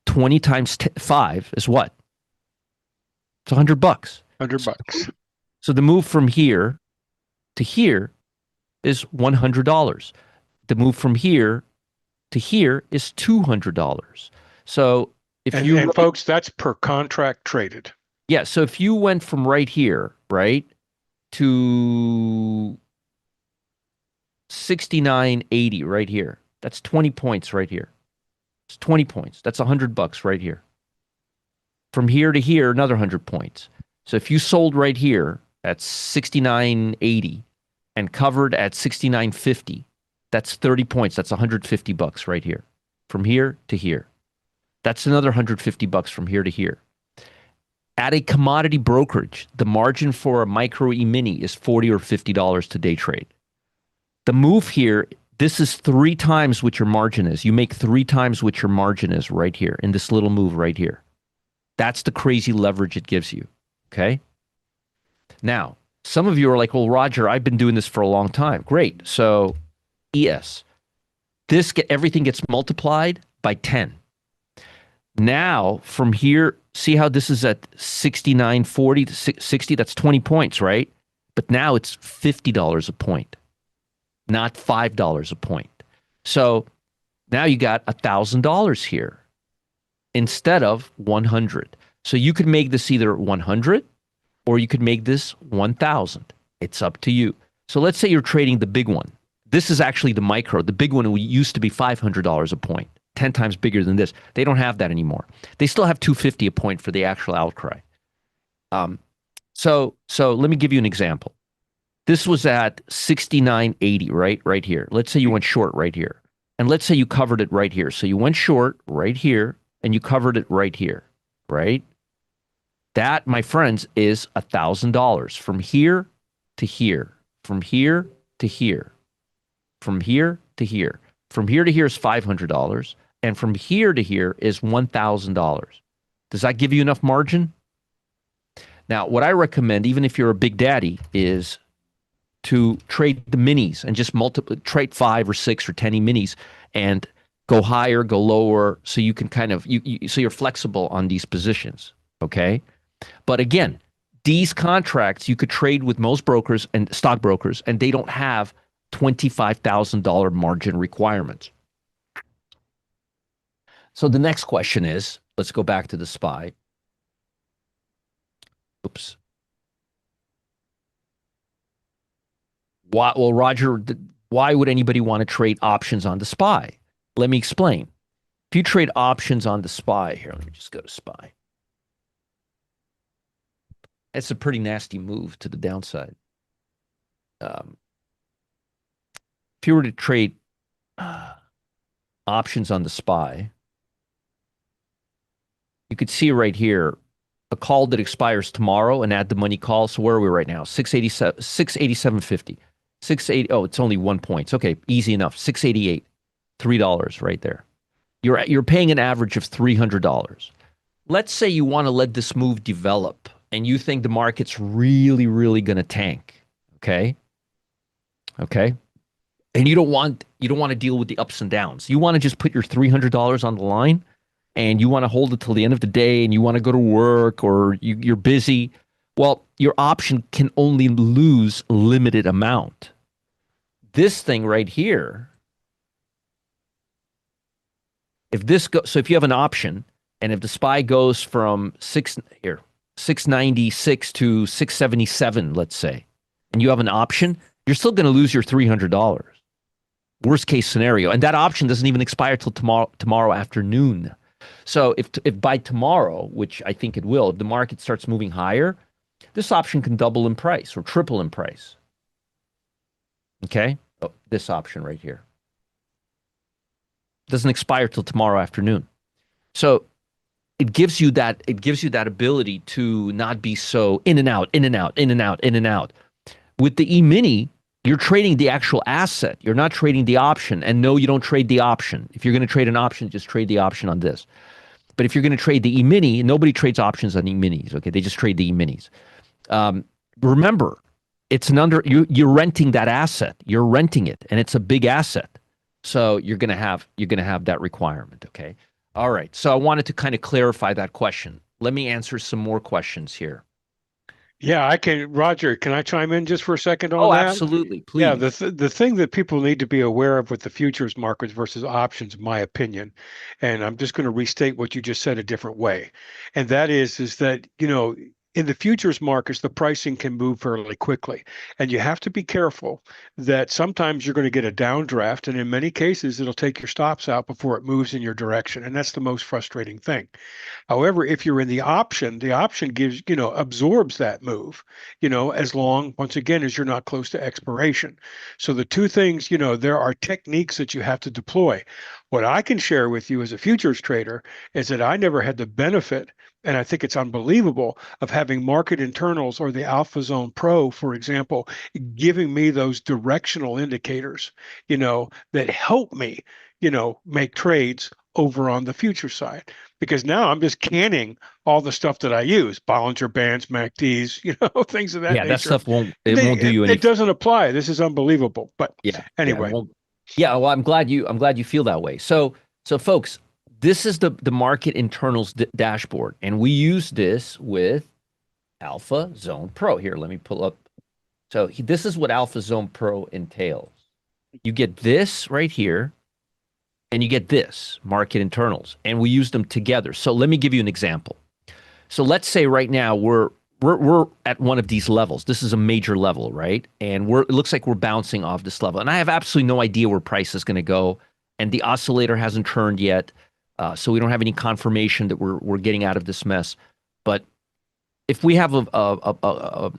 S3: 20 times 5 is what? It's $100.
S1: $100.
S3: So the move from here to here is $100. The move from here to here is $200. So if
S1: and folks, that's per contract traded.
S3: Yeah, so if you went from right here, right, to 69.80 right here, that's 20 points right here. It's 20 points. That's $100 right here. From here to here, another 100 points. So if you sold right here at 69.80 and covered at 69.50, that's 30 points. That's $150 right here. From here to here. That's another $150 from here to here. At a commodity brokerage, the margin for a micro E-mini is $40 or $50 to day trade. The move here, this is 3 times what your margin is. You make 3 times what your margin is right here in this little move right here. That's the crazy leverage it gives you. Okay? Now, some of you are like, well, Roger, I've been doing this for a long time. Great. So, ES. Everything gets multiplied by 10. Now, from here, see how this is at 69.40 to 60? That's 20 points, right? But now it's $50 a point, not $5 a point. So now you got $1,000 here instead of 100. So you could make this either 100 or you could make this 1,000. It's up to you. So let's say you're trading the big one. This is actually the micro. The big one used to be $500 a point. 10 times bigger than this. They don't have that anymore. They still have $250 a point for the actual outcry. So let me give you an example. This was at 69.80, right here. Let's say you went short right here. And let's say you covered it right here. So you went short right here and you covered it right here, right? That, my friends, is $1,000 from here to here, from here to here, from here to here. From here to here is $500, and from here to here is $1,000. Does that give you enough margin? Now, what I recommend, even if you're a big daddy, is to trade the minis and just trade 5 or 6 or 10 minis and go higher, go lower, so you can kind of so you're flexible on these positions. Okay, but again, these contracts you could trade with most brokers and stockbrokers, and they don't have $25,000 margin requirements. So the next question is, let's go back to the SPY. Oops. Why, well, Roger, why would anybody want to trade options on the SPY? Let me explain. If you trade options on the SPY, here, let me just go to SPY. It's a pretty nasty move to the downside. If you were to trade options on the SPY, you could see right here a call that expires tomorrow, and add the money call. So where are we right now? 687, 687.50. 680. Oh, it's only 1 point. Okay, easy enough. 688. $3 right there. You're paying an average of $300. Let's say you want to let this move develop and you think the market's really, really going to tank. Okay? Okay? And you don't want to deal with the ups and downs. You want to just put your $300 on the line, and you want to hold it till the end of the day, and you want to go to work, or you're busy. Well, your option can only lose a limited amount. This thing right here, so if you have an option, and if the SPY goes from 696 to 677, let's say, and you have an option, you're still going to lose your $300. Worst case scenario. And that option doesn't even expire till tomorrow afternoon. So if by tomorrow, which I think it will, if the market starts moving higher, this option can double in price or triple in price. Okay? Oh, this option right here doesn't expire till tomorrow afternoon. So it gives you that ability to not be so in and out, in and out, in and out, in and out. With the E-mini, you're trading the actual asset. You're not trading the option. And no, you don't trade the option. If you're going to trade an option, just trade the option on this. But if you're going to trade the E-mini, nobody trades options on E-minis. Okay, they just trade the E-minis. Remember, you're renting that asset. You're renting it, and it's a big asset. So you're going to have that requirement. Okay. All right. So I wanted to kind of clarify that question. Let me answer some more questions here.
S1: Yeah, I can. Roger, can I chime in just for a second on that?
S3: Absolutely. Please.
S1: Yeah, the thing that people need to be aware of with the futures markets versus options, in my opinion, and I'm just going to restate what you just said a different way, and that is that, in the futures markets, the pricing can move fairly quickly, and you have to be careful that sometimes you're going to get a downdraft, and in many cases, it'll take your stops out before it moves in your direction, and that's the most frustrating thing. However, if you're in the option gives, absorbs that move, as long, once again, as you're not close to expiration. So the two things, there are techniques that you have to deploy. What I can share with you as a futures trader is that I never had the benefit, and I think it's unbelievable, of having market internals or the Alpha Zone Pro, for example, giving me those directional indicators, that help me, make trades over on the future side. Because now I'm just canning all the stuff that I use, Bollinger Bands, MACDs, things of that nature.
S3: Yeah, that stuff won't do you anything.
S1: It doesn't apply. This is unbelievable. But anyway.
S3: Well, I'm glad you feel that way. So folks, this is the market internals dashboard, and we use this with Alpha Zone Pro. Here, let me pull up. So this is what Alpha Zone Pro entails. You get this right here, and you get this, market internals, and we use them together. So let me give you an example. So let's say right now we're at one of these levels. This is a major level, right? And it looks like we're bouncing off this level. And I have absolutely no idea where price is going to go, and the oscillator hasn't turned yet, so we don't have any confirmation that we're getting out of this mess. But if we have a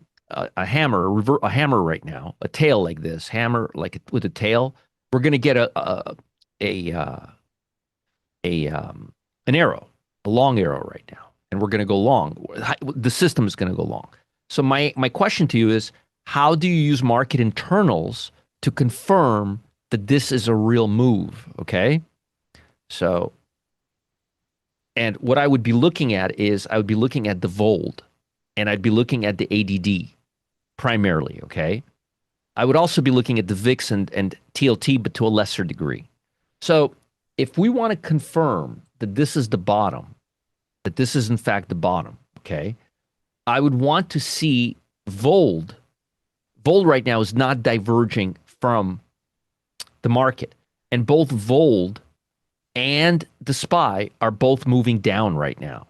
S3: hammer, a hammer right now, a tail like this, hammer like with a tail, we're going to get an arrow, a long arrow right now. and we're going to go long. The system is going to go long. So my question to you is, how do you use market internals to confirm that this is a real move? Okay. So, and what I would be looking at is I would be looking at the VOLD and I'd be looking at the ADD primarily. Okay. I would also be looking at the VIX and TLT, but to a lesser degree. So if we want to confirm that this is the bottom, that this is in fact the bottom, okay, I would want to see VOLD. VOLD right now is not diverging from the market. And both VOLD and the SPY are both moving down right now.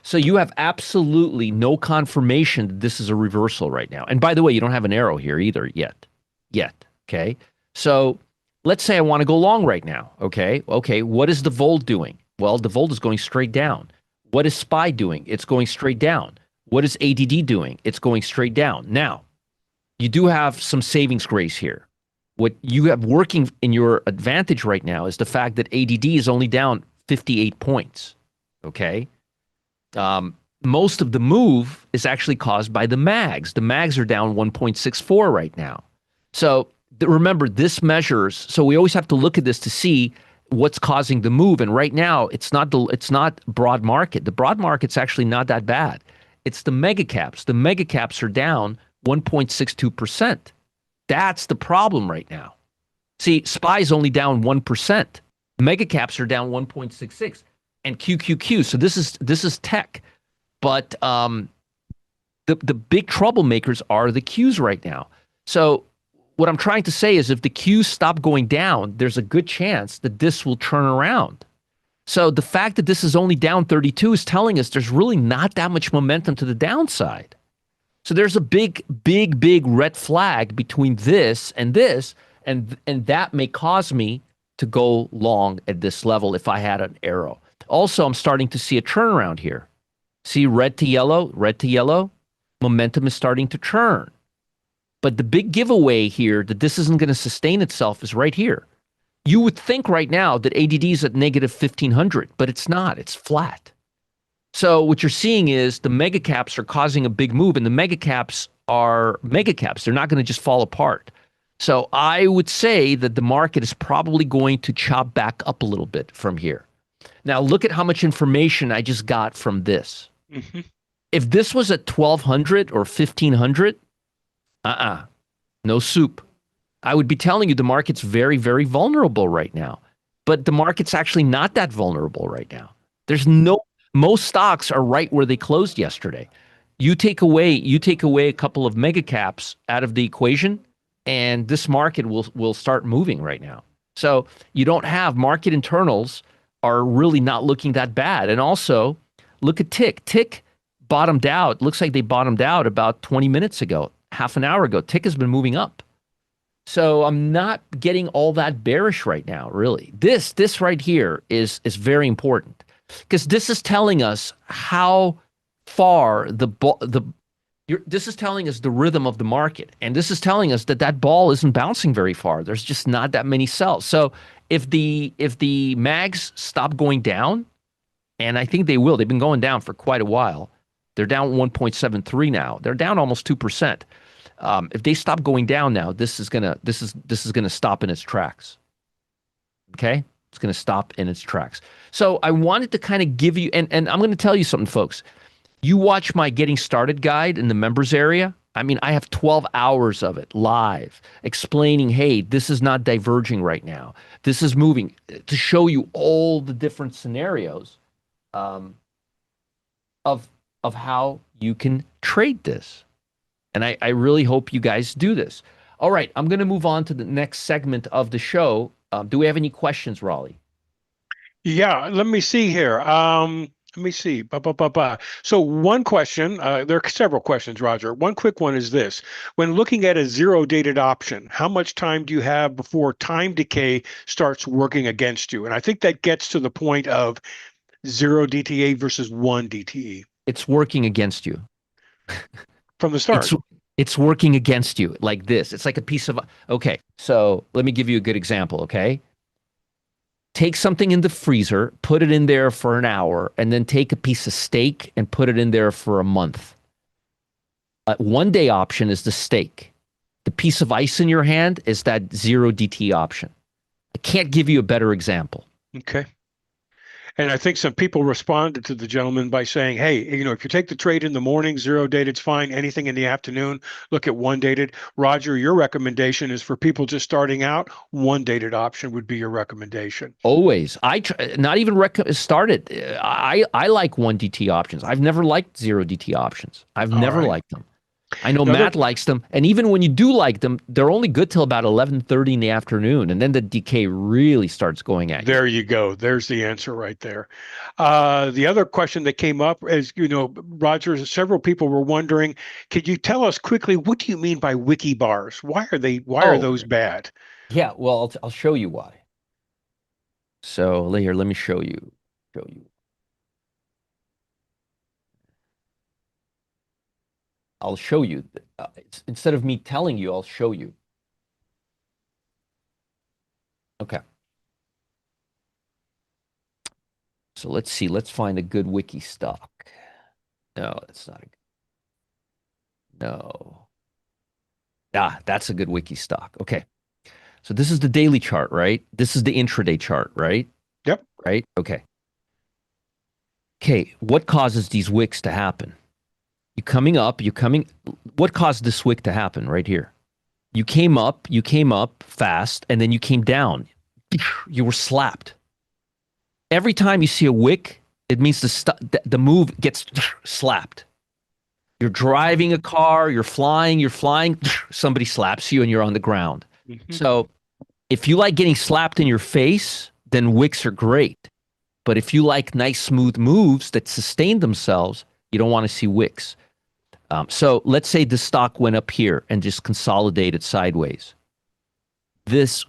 S3: So you have absolutely no confirmation that this is a reversal right now. And by the way, you don't have an arrow here either yet. Okay. So let's say I want to go long right now. Okay. What is the VOLD doing? Well, the VOLD is going straight down. What is SPY doing? It's going straight down. What is ADD doing? It's going straight down. Now, you do have some savings grace here. What you have working in your advantage right now is the fact that ADD is only down 58 points. Okay. Most of the move is actually caused by the MAGs. The MAGs are down 1.64 right now. So remember, this measures. So we always have to look at this to see what's causing the move. And right now, it's not broad market. The broad market's actually not that bad. It's the mega caps. The mega caps are down 1.62%. That's the problem right now. See, SPY is only down 1%. Mega caps are down 1.66, and QQQ. So this is tech, but the big troublemakers are the Qs right now. So what I'm trying to say is, if the Qs stop going down, there's a good chance that this will turn around. So the fact that this is only down 32 is telling us there's really not that much momentum to the downside. So there's a big red flag between this, and that may cause me to go long at this level if I had an arrow. Also, I'm starting to see a turnaround here. See red to yellow, momentum is starting to turn. But the big giveaway here that this isn't going to sustain itself is right here. You would think right now that ADD is at negative 1500, but it's not. It's flat. So what you're seeing is the mega caps are causing a big move, and the mega caps are mega caps. They're not going to just fall apart. So I would say that the market is probably going to chop back up a little bit from here. Now look at how much information I just got from this. Mm-hmm. If this was at 1200 or 1500, no soup. I would be telling you the market's very, very vulnerable right now. But the market's actually not that vulnerable right now. Most stocks are right where they closed yesterday. You take away a couple of mega caps out of the equation, and this market will start moving right now. So you don't have market internals are really not looking that bad. And also look at Tick. Tick bottomed out. Looks like they bottomed out about 20 minutes ago, half an hour ago. Tick has been moving up. So I'm not getting all that bearish right now, really. This right here is very important, because this is telling us how far this is telling us the rhythm of the market, and this is telling us that ball isn't bouncing very far. There's just not that many sells. So if the mags stop going down, and I think they will, they've been going down for quite a while. They're down 1.73 now. They're down almost 2%. If they stop going down now, this is gonna stop in its tracks. Okay, it's gonna stop in its tracks. So I wanted to kind of give you, and I'm going to tell you something, folks. You watch my getting started guide in the members area. I mean, I have 12 hours of it live explaining, hey, this is not diverging right now. This is moving, to show you all the different scenarios of how you can trade this. And I really hope you guys do this. All right, I'm going to move on to the next segment of the show. Do we have any questions, Raleigh?
S1: Yeah, let me see here. Let me see. So one question, there are several questions, Roger. One quick one is this. When looking at a zero-dated option, how much time do you have before time decay starts working against you? And I think that gets to the point of 0 DTA versus 1 DTE.
S3: It's working against you.
S1: From the start.
S3: It's working against you like this. It's like a piece of, okay, so let me give you a good example, okay? take something in the freezer, put it in there for an hour, and then take a piece of steak and put it in there for a month. 1 day option is the steak. The piece of ice in your hand is that 0 DT option. I can't give you a better example.
S1: Okay. And I think some people responded to the gentleman by saying, hey, if you take the trade in the morning, 0 dated, it's fine. Anything in the afternoon, look at 1 dated. Roger, your recommendation is for people just starting out, 1 dated option would be your recommendation.
S3: Always. Not even started. I like 1 DT options. I've never liked 0 DT options. I've never liked them. I know Matt likes them, and even when you do like them, they're only good till about 11:30 in the afternoon, and then the decay really starts going at you.
S1: There you go. There's the answer right there. The other question that came up is, Roger, several people were wondering, could you tell us quickly, what do you mean by wiki bars? Why are those bad?
S3: Yeah, well, I'll show you why. So here, let me show you. I'll show you. Instead of me telling you, I'll show you. Okay. So let's see. Let's find a good wiki stock. No, that's not no. That's a good wiki stock. Okay. So this is the daily chart, right? This is the intraday chart, right?
S1: Yep.
S3: Right? Okay. Okay. What causes these wicks to happen? What caused this wick to happen right here? You came up fast, and then you came down. You were slapped. Every time you see a wick, it means the move gets slapped. You're driving a car, you're flying, somebody slaps you and you're on the ground. Mm-hmm. So if you like getting slapped in your face, then wicks are great. But if you like nice, smooth moves that sustain themselves, you don't want to see wicks. So let's say the stock went up here and just consolidated sideways. This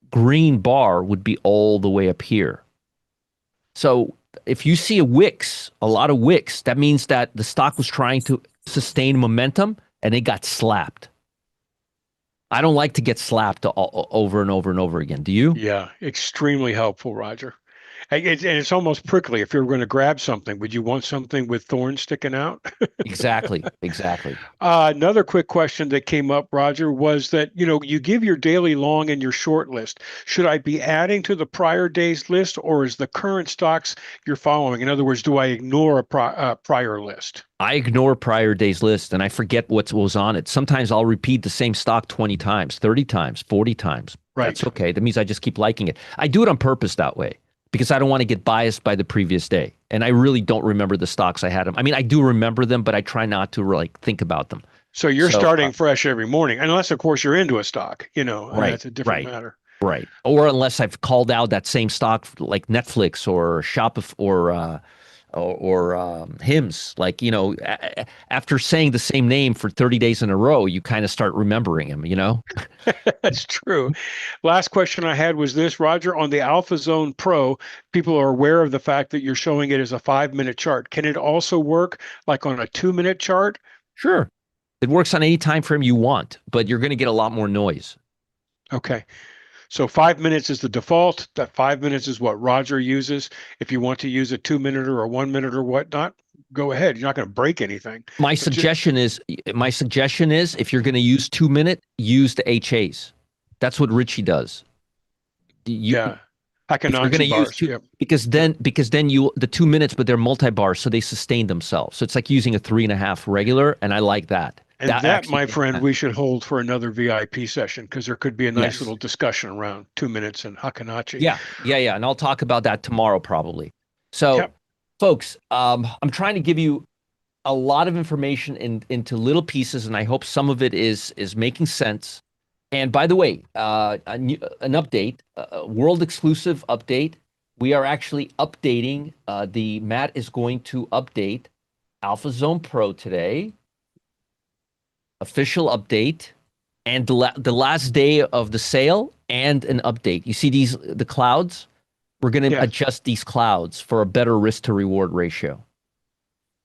S3: green bar would be all the way up here. So if you see a lot of wicks, that means that the stock was trying to sustain momentum and it got slapped. I don't like to get slapped over and over and over again. Do you?
S1: Yeah, extremely helpful, Roger. And it's almost prickly. If you were going to grab something, would you want something with thorns sticking out?
S3: Exactly.
S1: Another quick question that came up, Roger, was that, you give your daily long and your short list. Should I be adding to the prior day's list, or is the current stocks you're following? In other words, do I ignore a prior list?
S3: I ignore prior day's list and I forget what was on it. Sometimes I'll repeat the same stock 20 times, 30 times, 40 times.
S1: Right.
S3: That's okay. That means I just keep liking it. I do it on purpose that way, because I don't want to get biased by the previous day. And I really don't remember the stocks I had them. I mean, I do remember them, but I try not to think about them.
S1: So you're starting fresh every morning, unless, of course, you're into a stock, and that's a different matter.
S3: Right. Or unless I've called out that same stock like Netflix or Shopify or Hims. After saying the same name for 30 days in a row, you kind of start remembering him,
S1: That's true. Last question I had was this, Roger. On the Alpha Zone Pro, people are aware of the fact that you're showing it as a 5-minute chart. Can it also work like on a 2-minute chart?
S3: Sure. It works on any time frame you want, but you're going to get a lot more noise.
S1: Okay. So 5 minutes is the default. That 5 minutes is what Roger uses. If you want to use a 2-minute or a 1 minute or whatnot, go ahead. You're not going to break anything.
S3: My suggestion is if you're going to use 2-minute, use the HAs. That's what Richie does.
S1: Hackenanchi bars.
S3: Because then the 2 minutes, but they're multi-bars, so they sustain themselves. So it's like using a 3.5 regular, and I like that.
S1: And that my friend, we should hold for another VIP session, because there could be a nice little discussion around 2 minutes and Hackenanchi.
S3: Yeah. And I'll talk about that tomorrow probably. So, folks, I'm trying to give you a lot of information into little pieces, and I hope some of it is making sense. And by the way, an update, a world exclusive update. We are actually updating. Matt is going to update Alpha Zone Pro today. Official update, and the last day of the sale, and an update. You see the clouds? We're going to adjust these clouds for a better risk to reward ratio.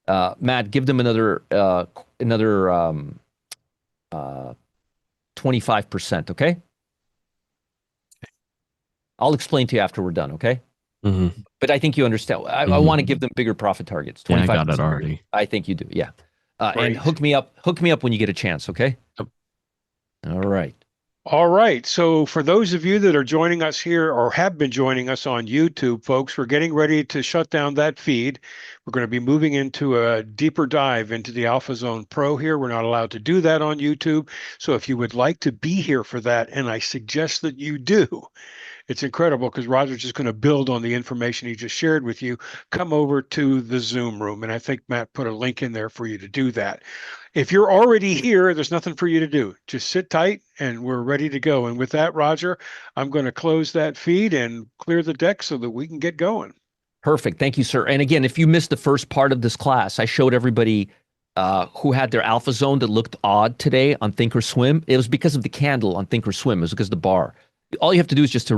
S3: Matt, give them another 25%, okay? I'll explain to you after we're done, okay?
S2: Hmm.
S3: But I think you understand. I
S2: Mhm.
S3: want to give them bigger profit targets.
S2: Yeah, I
S3: 25.
S2: got it already.
S3: I think you do. Yeah. And
S1: Great.
S3: hook me up when you get a chance, okay?
S2: Yep.
S3: All right.
S1: All right. So for those of you that are joining us here or have been joining us on YouTube, folks, we're getting ready to shut down that feed. We're going to be moving into a deeper dive into the AlphaZone Pro here. We're not allowed to do that on YouTube. So if you would like to be here for that, and I suggest that you do, it's incredible because Roger's just going to build on the information he just shared with you. Come over to the Zoom room. And I think Matt put a link in there for you to do that. If you're already here, there's nothing for you to do. Just sit tight and we're ready to go. And with that, Roger, I'm going to close that feed and clear the deck so that we can get going.
S3: Perfect. Thank you, sir. And again, if you missed the first part of this class, I showed everybody who had their alpha zone that looked odd today on Thinkorswim. It was because of the candle on Thinkorswim. It was because of the bar. All you have to do is just